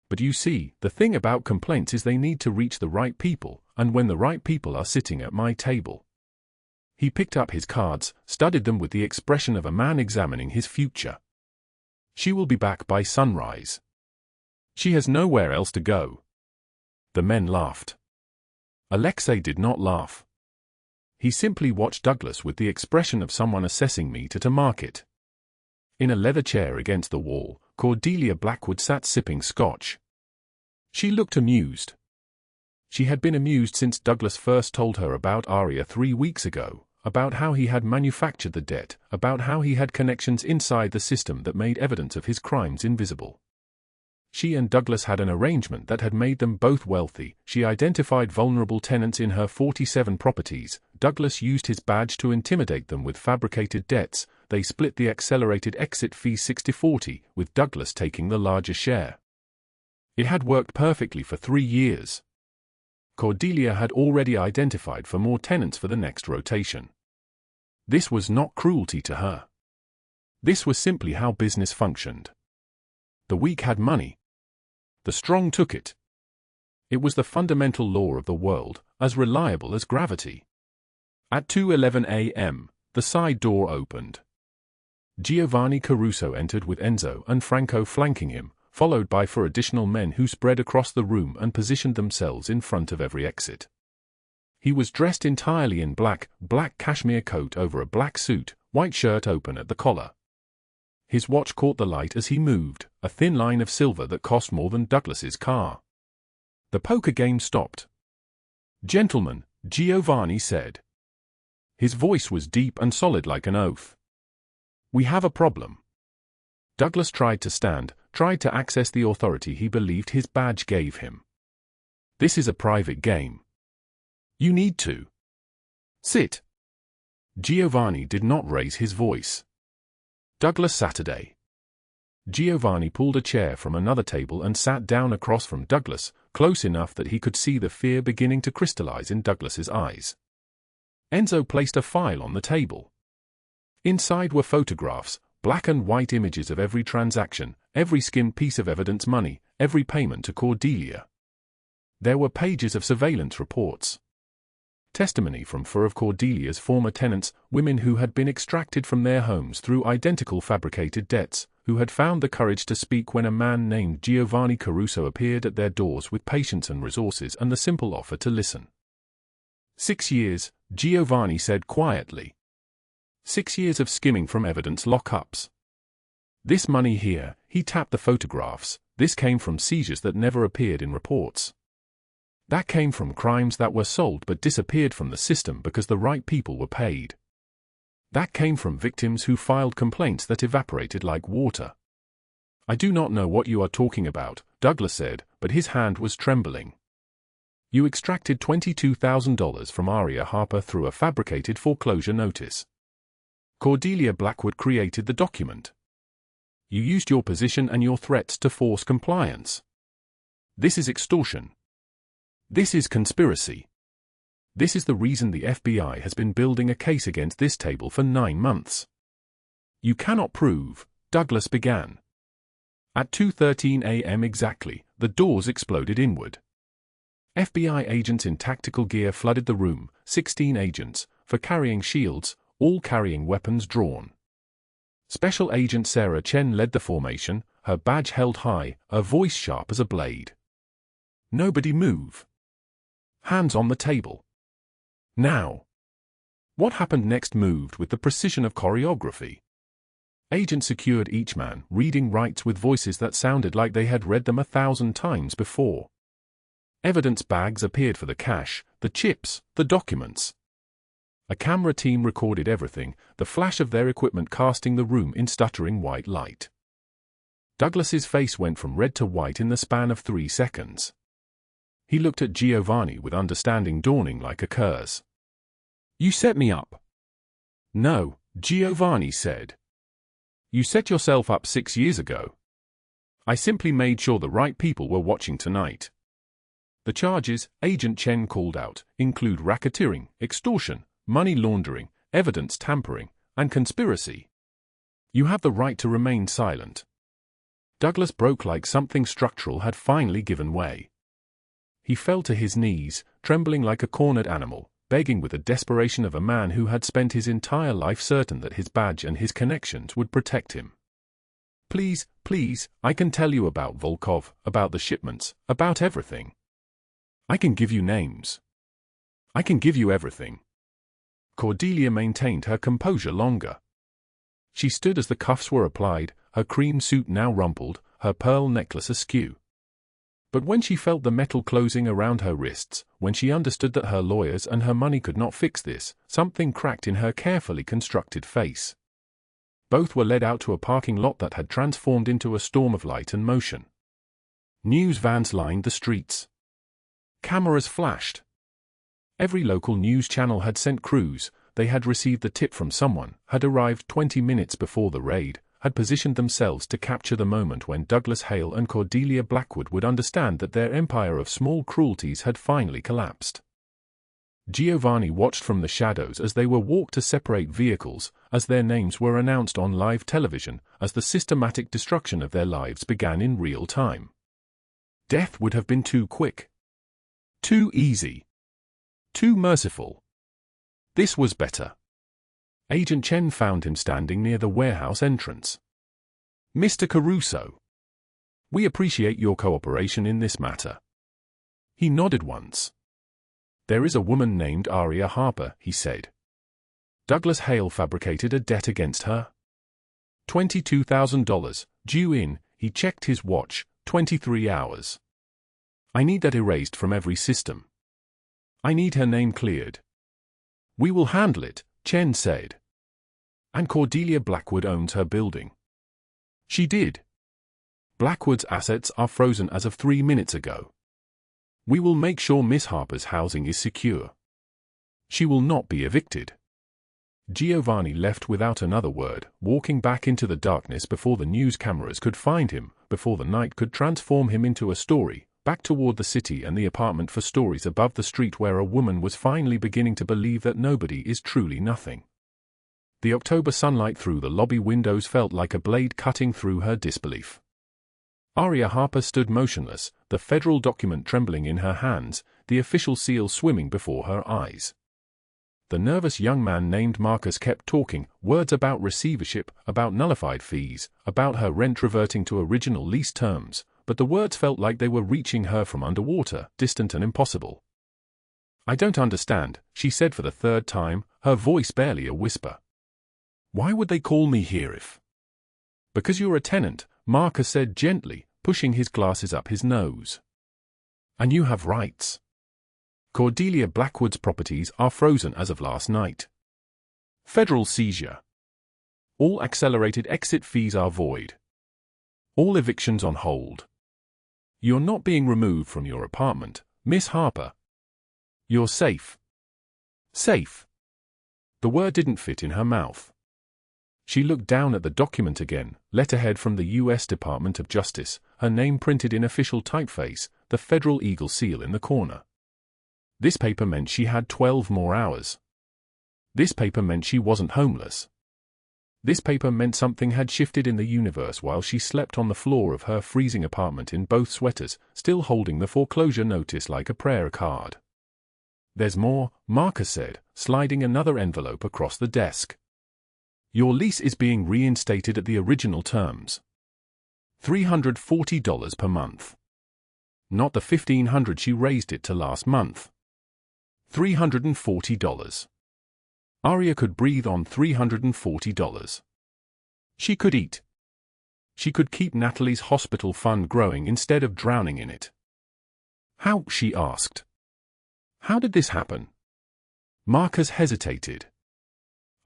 But you see, the thing about complaints is they need to reach the right people, and when the right people are sitting at my table. He picked up his cards, studied them with the expression of a man examining his future. She will be back by sunrise. She has nowhere else to go. The men laughed. Alexei did not laugh. He simply watched Douglas with the expression of someone assessing meat at a market. In a leather chair against the wall, Cordelia Blackwood sat sipping scotch. She looked amused. She had been amused since Douglas first told her about Aria 3 weeks ago, about how he had manufactured the debt, about how he had connections inside the system that made evidence of his crimes invisible. She and Douglas had an arrangement that had made them both wealthy. She identified vulnerable tenants in her 47 properties. Douglas used his badge to intimidate them with fabricated debts. They split the accelerated exit fee 60-40, with Douglas taking the larger share. It had worked perfectly for 3 years. Cordelia had already identified for more tenants for the next rotation. This was not cruelty to her. This was simply how business functioned. The weak had money. The strong took it. It was the fundamental law of the world, as reliable as gravity. At 2:11 a.m., the side door opened. Giovanni Caruso entered with Enzo and Franco flanking him, followed by 4 additional men who spread across the room and positioned themselves in front of every exit. He was dressed entirely in black cashmere coat over a black suit, white shirt open at the collar. His watch caught the light as he moved, a thin line of silver that cost more than Douglas's car. The poker game stopped. "Gentlemen," Giovanni said. His voice was deep and solid like an oath. "We have a problem." Douglas tried to stand, tried to access the authority he believed his badge gave him. "This is a private game. You need to sit." Giovanni did not raise his voice. Douglas Saturday. Giovanni pulled a chair from another table and sat down across from Douglas, close enough that he could see the fear beginning to crystallize in Douglas's eyes. Enzo placed a file on the table. Inside were photographs, black and white images of every transaction, every skimmed piece of evidence money, every payment to Cordelia. There were pages of surveillance reports. Testimony from 4 of Cordelia's former tenants, women who had been extracted from their homes through identical fabricated debts, who had found the courage to speak when a man named Giovanni Caruso appeared at their doors with patience and resources and the simple offer to listen. 6 years, Giovanni said quietly. 6 years of skimming from evidence lockups. This money here, he tapped the photographs, this came from seizures that never appeared in reports. That came from crimes that were sold but disappeared from the system because the right people were paid. That came from victims who filed complaints that evaporated like water. "I do not know what you are talking about," Douglas said, but his hand was trembling. "You extracted $22,000 from Aria Harper through a fabricated foreclosure notice. Cordelia Blackwood created the document. You used your position and your threats to force compliance. This is extortion. This is conspiracy. This is the reason the FBI has been building a case against this table for 9 months. You cannot prove," Douglas began. At 2:13 a.m. exactly, the doors exploded inward. FBI agents in tactical gear flooded the room, 16 agents, for carrying shields, all carrying weapons drawn. Special Agent Sarah Chen led the formation, her badge held high, her voice sharp as a blade. "Nobody move. Hands on the table. Now." What happened next moved with the precision of choreography. Agents secured each man, reading rights with voices that sounded like they had read them 1,000 times before. Evidence bags appeared for the cash, the chips, the documents. A camera team recorded everything, the flash of their equipment casting the room in stuttering white light. Douglas's face went from red to white in the span of 3 seconds. He looked at Giovanni with understanding dawning like a curse. "You set me up." "No," Giovanni said. "You set yourself up 6 years ago. I simply made sure the right people were watching tonight. The charges," Agent Chen called out, "include racketeering, extortion, money laundering, evidence tampering, and conspiracy. You have the right to remain silent." Douglas broke like something structural had finally given way. He fell to his knees, trembling like a cornered animal, begging with the desperation of a man who had spent his entire life certain that his badge and his connections would protect him. "Please, please, I can tell you about Volkov, about the shipments, about everything. I can give you names. I can give you everything." Cordelia maintained her composure longer. She stood as the cuffs were applied, her cream suit now rumpled, her pearl necklace askew. But when she felt the metal closing around her wrists, when she understood that her lawyers and her money could not fix this, something cracked in her carefully constructed face. Both were led out to a parking lot that had transformed into a storm of light and motion. News vans lined the streets. Cameras flashed. Every local news channel had sent crews, they had received the tip from someone, had arrived 20 minutes before the raid, had positioned themselves to capture the moment when Douglas Hale and Cordelia Blackwood would understand that their empire of small cruelties had finally collapsed. Giovanni watched from the shadows as they were walked to separate vehicles, as their names were announced on live television, as the systematic destruction of their lives began in real time. Death would have been too quick. Too easy. Too merciful. This was better. Agent Chen found him standing near the warehouse entrance. "Mr. Caruso. We appreciate your cooperation in this matter." He nodded once. There is a woman named Aria Harper, he said. Douglas Hale fabricated a debt against her. $22,000, due in, he checked his watch, 23 hours. I need that erased from every system. I need her name cleared. We will handle it, Chen said. And Cordelia Blackwood owns her building. She did. Blackwood's assets are frozen as of 3 minutes ago. We will make sure Miss Harper's housing is secure. She will not be evicted. Giovanni left without another word, walking back into the darkness before the news cameras could find him, before the night could transform him into a story, back toward the city and the apartment for stories above the street where a woman was finally beginning to believe that nobody is truly nothing. The October sunlight through the lobby windows felt like a blade cutting through her disbelief. Aria Harper stood motionless, the federal document trembling in her hands, the official seal swimming before her eyes. The nervous young man named Marcus kept talking, words about receivership, about nullified fees, about her rent reverting to original lease terms, but the words felt like they were reaching her from underwater, distant and impossible. I don't understand, she said for the third time, her voice barely a whisper. Why would they call me here if? Because you're a tenant, Marcus said gently, pushing his glasses up his nose. And you have rights. Cordelia Blackwood's properties are frozen as of last night. Federal seizure. All accelerated exit fees are void. All evictions on hold. You're not being removed from your apartment, Miss Harper. You're safe. Safe. The word didn't fit in her mouth. She looked down at the document again, letterhead from the U.S. Department of Justice, her name printed in official typeface, the federal eagle seal in the corner. This paper meant she had 12 more hours. This paper meant she wasn't homeless. This paper meant something had shifted in the universe while she slept on the floor of her freezing apartment in both sweaters, still holding the foreclosure notice like a prayer card. There's more, Marcus said, sliding another envelope across the desk. Your lease is being reinstated at the original terms. $340 per month. Not the $1,500 she raised it to last month. $340. Aria could breathe on $340. She could eat. She could keep Natalie's hospital fund growing instead of drowning in it. How, she asked. How did this happen? Marcus hesitated.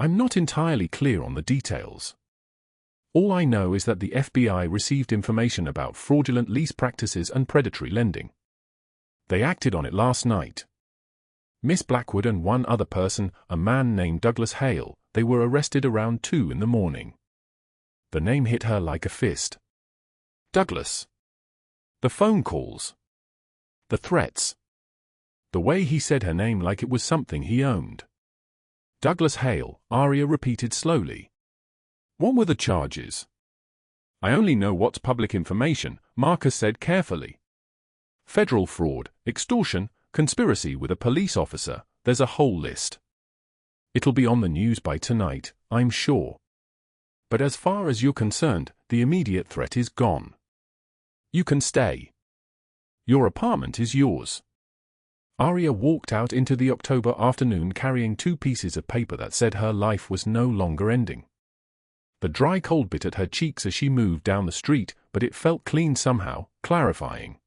I'm not entirely clear on the details. All I know is that the FBI received information about fraudulent lease practices and predatory lending. They acted on it last night. Miss Blackwood and one other person, a man named Douglas Hale, they were arrested around 2 in the morning. The name hit her like a fist. Douglas. The phone calls. The threats. The way he said her name like it was something he owned. Douglas Hale, Aria repeated slowly. What were the charges? I only know what's public information, Marcus said carefully. Federal fraud, extortion, conspiracy with a police officer, there's a whole list. It'll be on the news by tonight, I'm sure. But as far as you're concerned, the immediate threat is gone. You can stay. Your apartment is yours. Aria walked out into the October afternoon carrying 2 pieces of paper that said her life was no longer ending. The dry cold bit at her cheeks as she moved down the street, but it felt clean somehow, clarifying.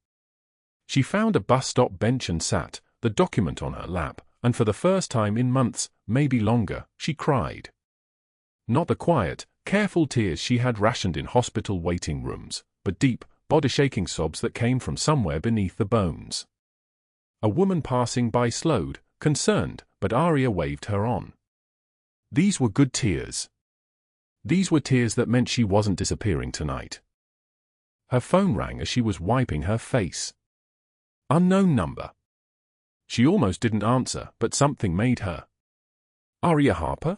She found a bus stop bench and sat, the document on her lap, and for the first time in months, maybe longer, she cried. Not the quiet, careful tears she had rationed in hospital waiting rooms, but deep, body-shaking sobs that came from somewhere beneath the bones. A woman passing by slowed, concerned, but Aria waved her on. These were good tears. These were tears that meant she wasn't disappearing tonight. Her phone rang as she was wiping her face. Unknown number. She almost didn't answer, but something made her. Aria Harper?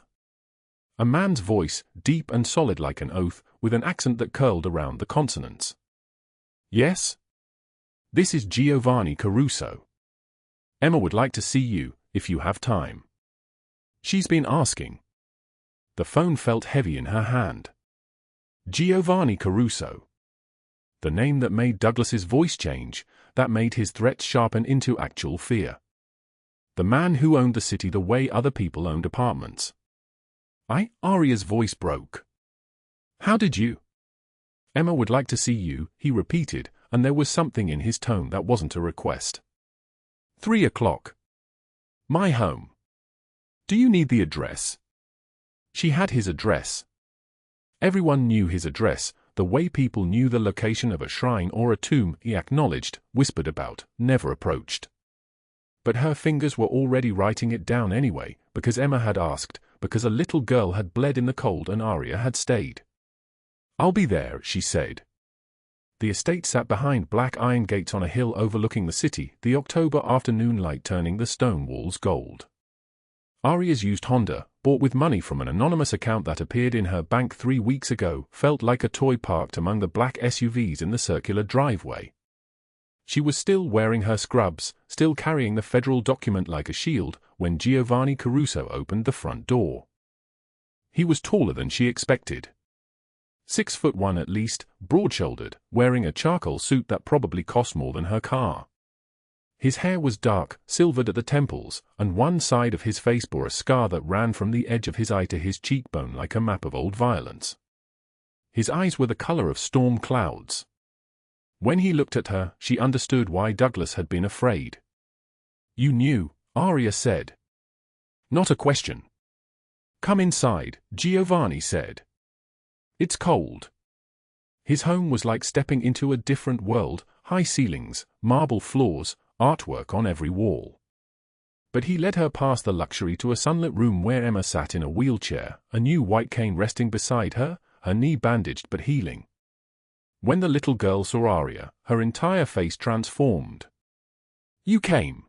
A man's voice, deep and solid like an oath, with an accent that curled around the consonants. Yes? This is Giovanni Caruso. Emma would like to see you, if you have time. She's been asking. The phone felt heavy in her hand. Giovanni Caruso. The name that made Douglas's voice change, that made his threats sharpen into actual fear. The man who owned the city the way other people owned apartments. Aria's voice broke. How did you? Emma would like to see you, he repeated, and there was something in his tone that wasn't a request. 3 o'clock. My home. Do you need the address? She had his address. Everyone knew his address, the way people knew the location of a shrine or a tomb. He acknowledged, whispered about, never approached. But her fingers were already writing it down anyway, because Emma had asked, because a little girl had bled in the cold and Aria had stayed. I'll be there, she said. The estate sat behind black iron gates on a hill overlooking the city, the October afternoon light turning the stone walls gold. Aria's used Honda, bought with money from an anonymous account that appeared in her bank 3 weeks ago, felt like a toy parked among the black SUVs in the circular driveway. She was still wearing her scrubs, still carrying the federal document like a shield, when Giovanni Caruso opened the front door. He was taller than she expected. 6'1" at least, broad-shouldered, wearing a charcoal suit that probably cost more than her car. His hair was dark, silvered at the temples, and one side of his face bore a scar that ran from the edge of his eye to his cheekbone like a map of old violence. His eyes were the color of storm clouds. When he looked at her, she understood why Douglas had been afraid. You knew, Aria said. Not a question. Come inside, Giovanni said. It's cold. His home was like stepping into a different world, high ceilings, marble floors, artwork on every wall. But he led her past the luxury to a sunlit room where Emma sat in a wheelchair, a new white cane resting beside her, her knee bandaged but healing. When the little girl saw Aria, her entire face transformed. You came,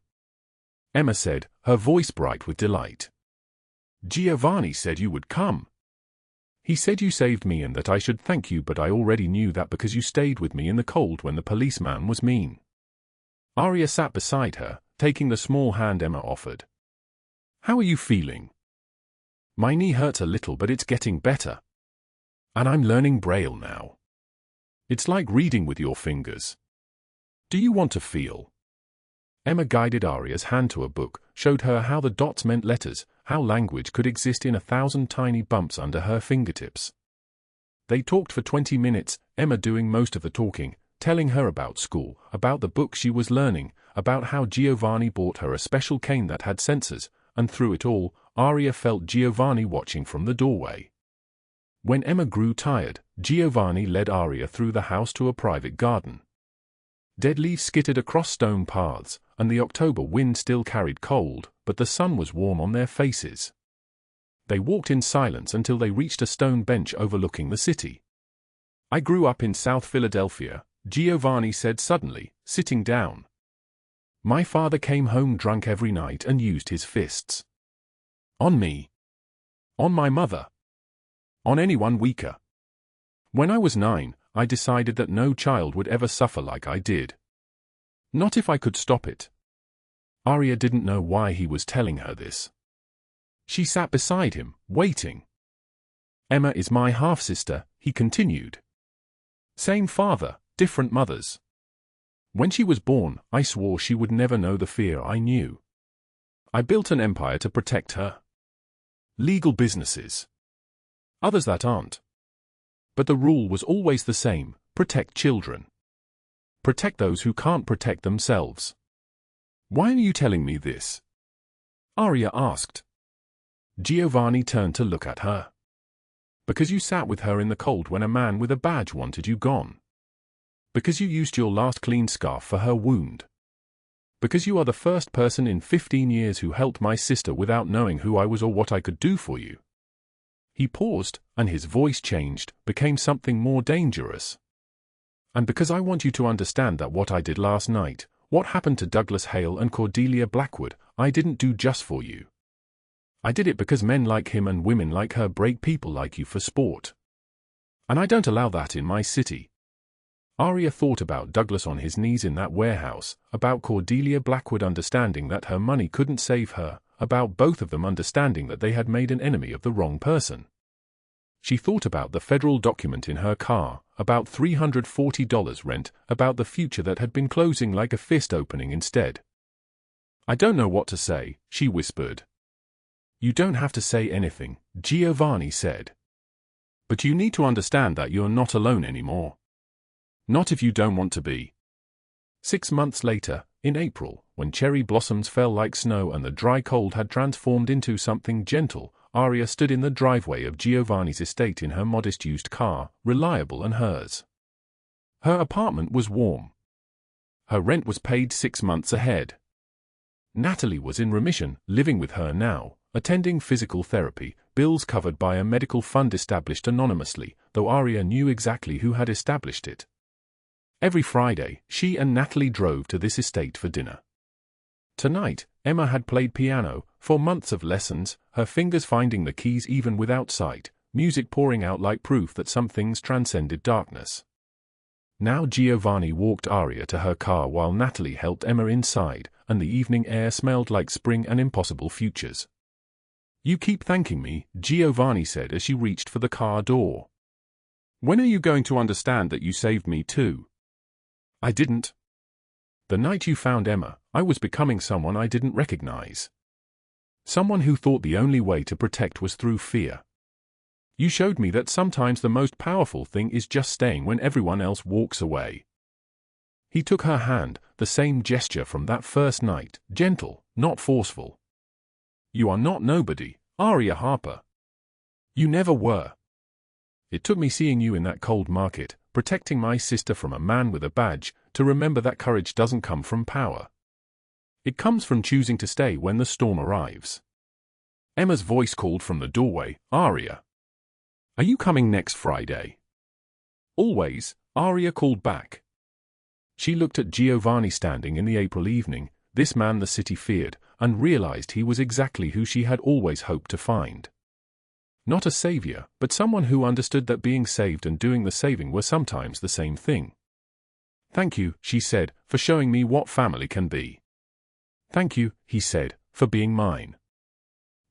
Emma said, her voice bright with delight. Giovanni said you would come. He said you saved me and that I should thank you, but I already knew that because you stayed with me in the cold when the policeman was mean. Aria sat beside her, taking the small hand Emma offered. How are you feeling? My knee hurts a little, but it's getting better. And I'm learning Braille now. It's like reading with your fingers. Do you want to feel? Emma guided Aria's hand to a book, showed her how the dots meant letters, how language could exist in 1,000 tiny bumps under her fingertips. They talked for 20 minutes, Emma doing most of the talking, telling her about school, about the book she was learning, about how Giovanni bought her a special cane that had sensors, and through it all, Aria felt Giovanni watching from the doorway. When Emma grew tired, Giovanni led Aria through the house to a private garden. Dead leaves skittered across stone paths, and the October wind still carried cold, but the sun was warm on their faces. They walked in silence until they reached a stone bench overlooking the city. I grew up in South Philadelphia, Giovanni said suddenly, sitting down. My father came home drunk every night and used his fists. On me. On my mother. On anyone weaker. When I was 9, I decided that no child would ever suffer like I did. Not if I could stop it. Aria didn't know why he was telling her this. She sat beside him, waiting. Emma is my half-sister, he continued. Same father, different mothers. When she was born, I swore she would never know the fear I knew. I built an empire to protect her. Legal businesses. Others that aren't. But the rule was always the same, protect children. Protect those who can't protect themselves. Why are you telling me this? Aria asked. Giovanni turned to look at her. Because you sat with her in the cold when a man with a badge wanted you gone. Because you used your last clean scarf for her wound. Because you are the first person in 15 years who helped my sister without knowing who I was or what I could do for you. He paused, and his voice changed, became something more dangerous. And because I want you to understand that what I did last night, what happened to Douglas Hale and Cordelia Blackwood, I didn't do just for you. I did it because men like him and women like her break people like you for sport. And I don't allow that in my city. Aria thought about Douglas on his knees in that warehouse, about Cordelia Blackwood understanding that her money couldn't save her, about both of them understanding that they had made an enemy of the wrong person. She thought about the federal document in her car, about $340 rent, about the future that had been closing like a fist opening instead. I don't know what to say, she whispered. You don't have to say anything, Giovanni said. But you need to understand that you're not alone anymore. Not if you don't want to be. 6 months later, in April, when cherry blossoms fell like snow and the dry cold had transformed into something gentle, Aria stood in the driveway of Giovanni's estate in her modest used car, reliable and hers. Her apartment was warm. Her rent was paid 6 months ahead. Natalie was in remission, living with her now, attending physical therapy, bills covered by a medical fund established anonymously, though Aria knew exactly who had established it. Every Friday, she and Natalie drove to this estate for dinner. Tonight, Emma had played piano, for months of lessons, her fingers finding the keys even without sight, music pouring out like proof that some things transcended darkness. Now Giovanni walked Aria to her car while Natalie helped Emma inside, and the evening air smelled like spring and impossible futures. You keep thanking me, Giovanni said as she reached for the car door. When are you going to understand that you saved me too? I didn't. The night you found Emma, I was becoming someone I didn't recognize. Someone who thought the only way to protect was through fear. You showed me that sometimes the most powerful thing is just staying when everyone else walks away. He took her hand, the same gesture from that first night, gentle, not forceful. You are not nobody, Aria Harper. You never were. It took me seeing you in that cold market, protecting my sister from a man with a badge, to remember that courage doesn't come from power. It comes from choosing to stay when the storm arrives. Emma's voice called from the doorway, Aria. Are you coming next Friday? Always, Aria called back. She looked at Giovanni standing in the April evening, this man the city feared, and realized he was exactly who she had always hoped to find. Not a savior, but someone who understood that being saved and doing the saving were sometimes the same thing. Thank you, she said, for showing me what family can be. Thank you, he said, for being mine.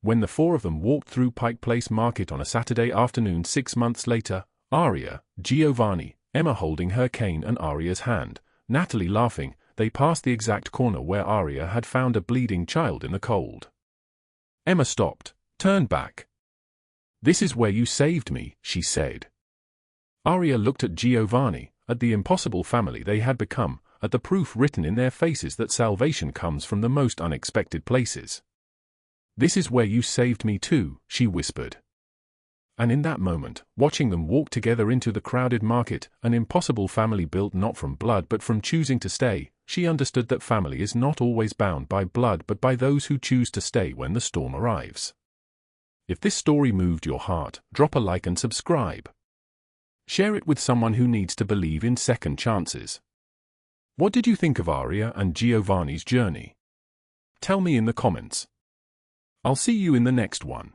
When the four of them walked through Pike Place Market on a Saturday afternoon 6 months later, Aria, Giovanni, Emma holding her cane and Aria's hand, Natalie laughing, they passed the exact corner where Aria had found a bleeding child in the cold. Emma stopped, turned back. This is where you saved me, she said. Aria looked at Giovanni, at the impossible family they had become, at the proof written in their faces that salvation comes from the most unexpected places. This is where you saved me too, she whispered. And in that moment, watching them walk together into the crowded market, an impossible family built not from blood but from choosing to stay, she understood that family is not always bound by blood but by those who choose to stay when the storm arrives. If this story moved your heart, drop a like and subscribe. Share it with someone who needs to believe in second chances. What did you think of Aria and Giovanni's journey? Tell me in the comments. I'll see you in the next one.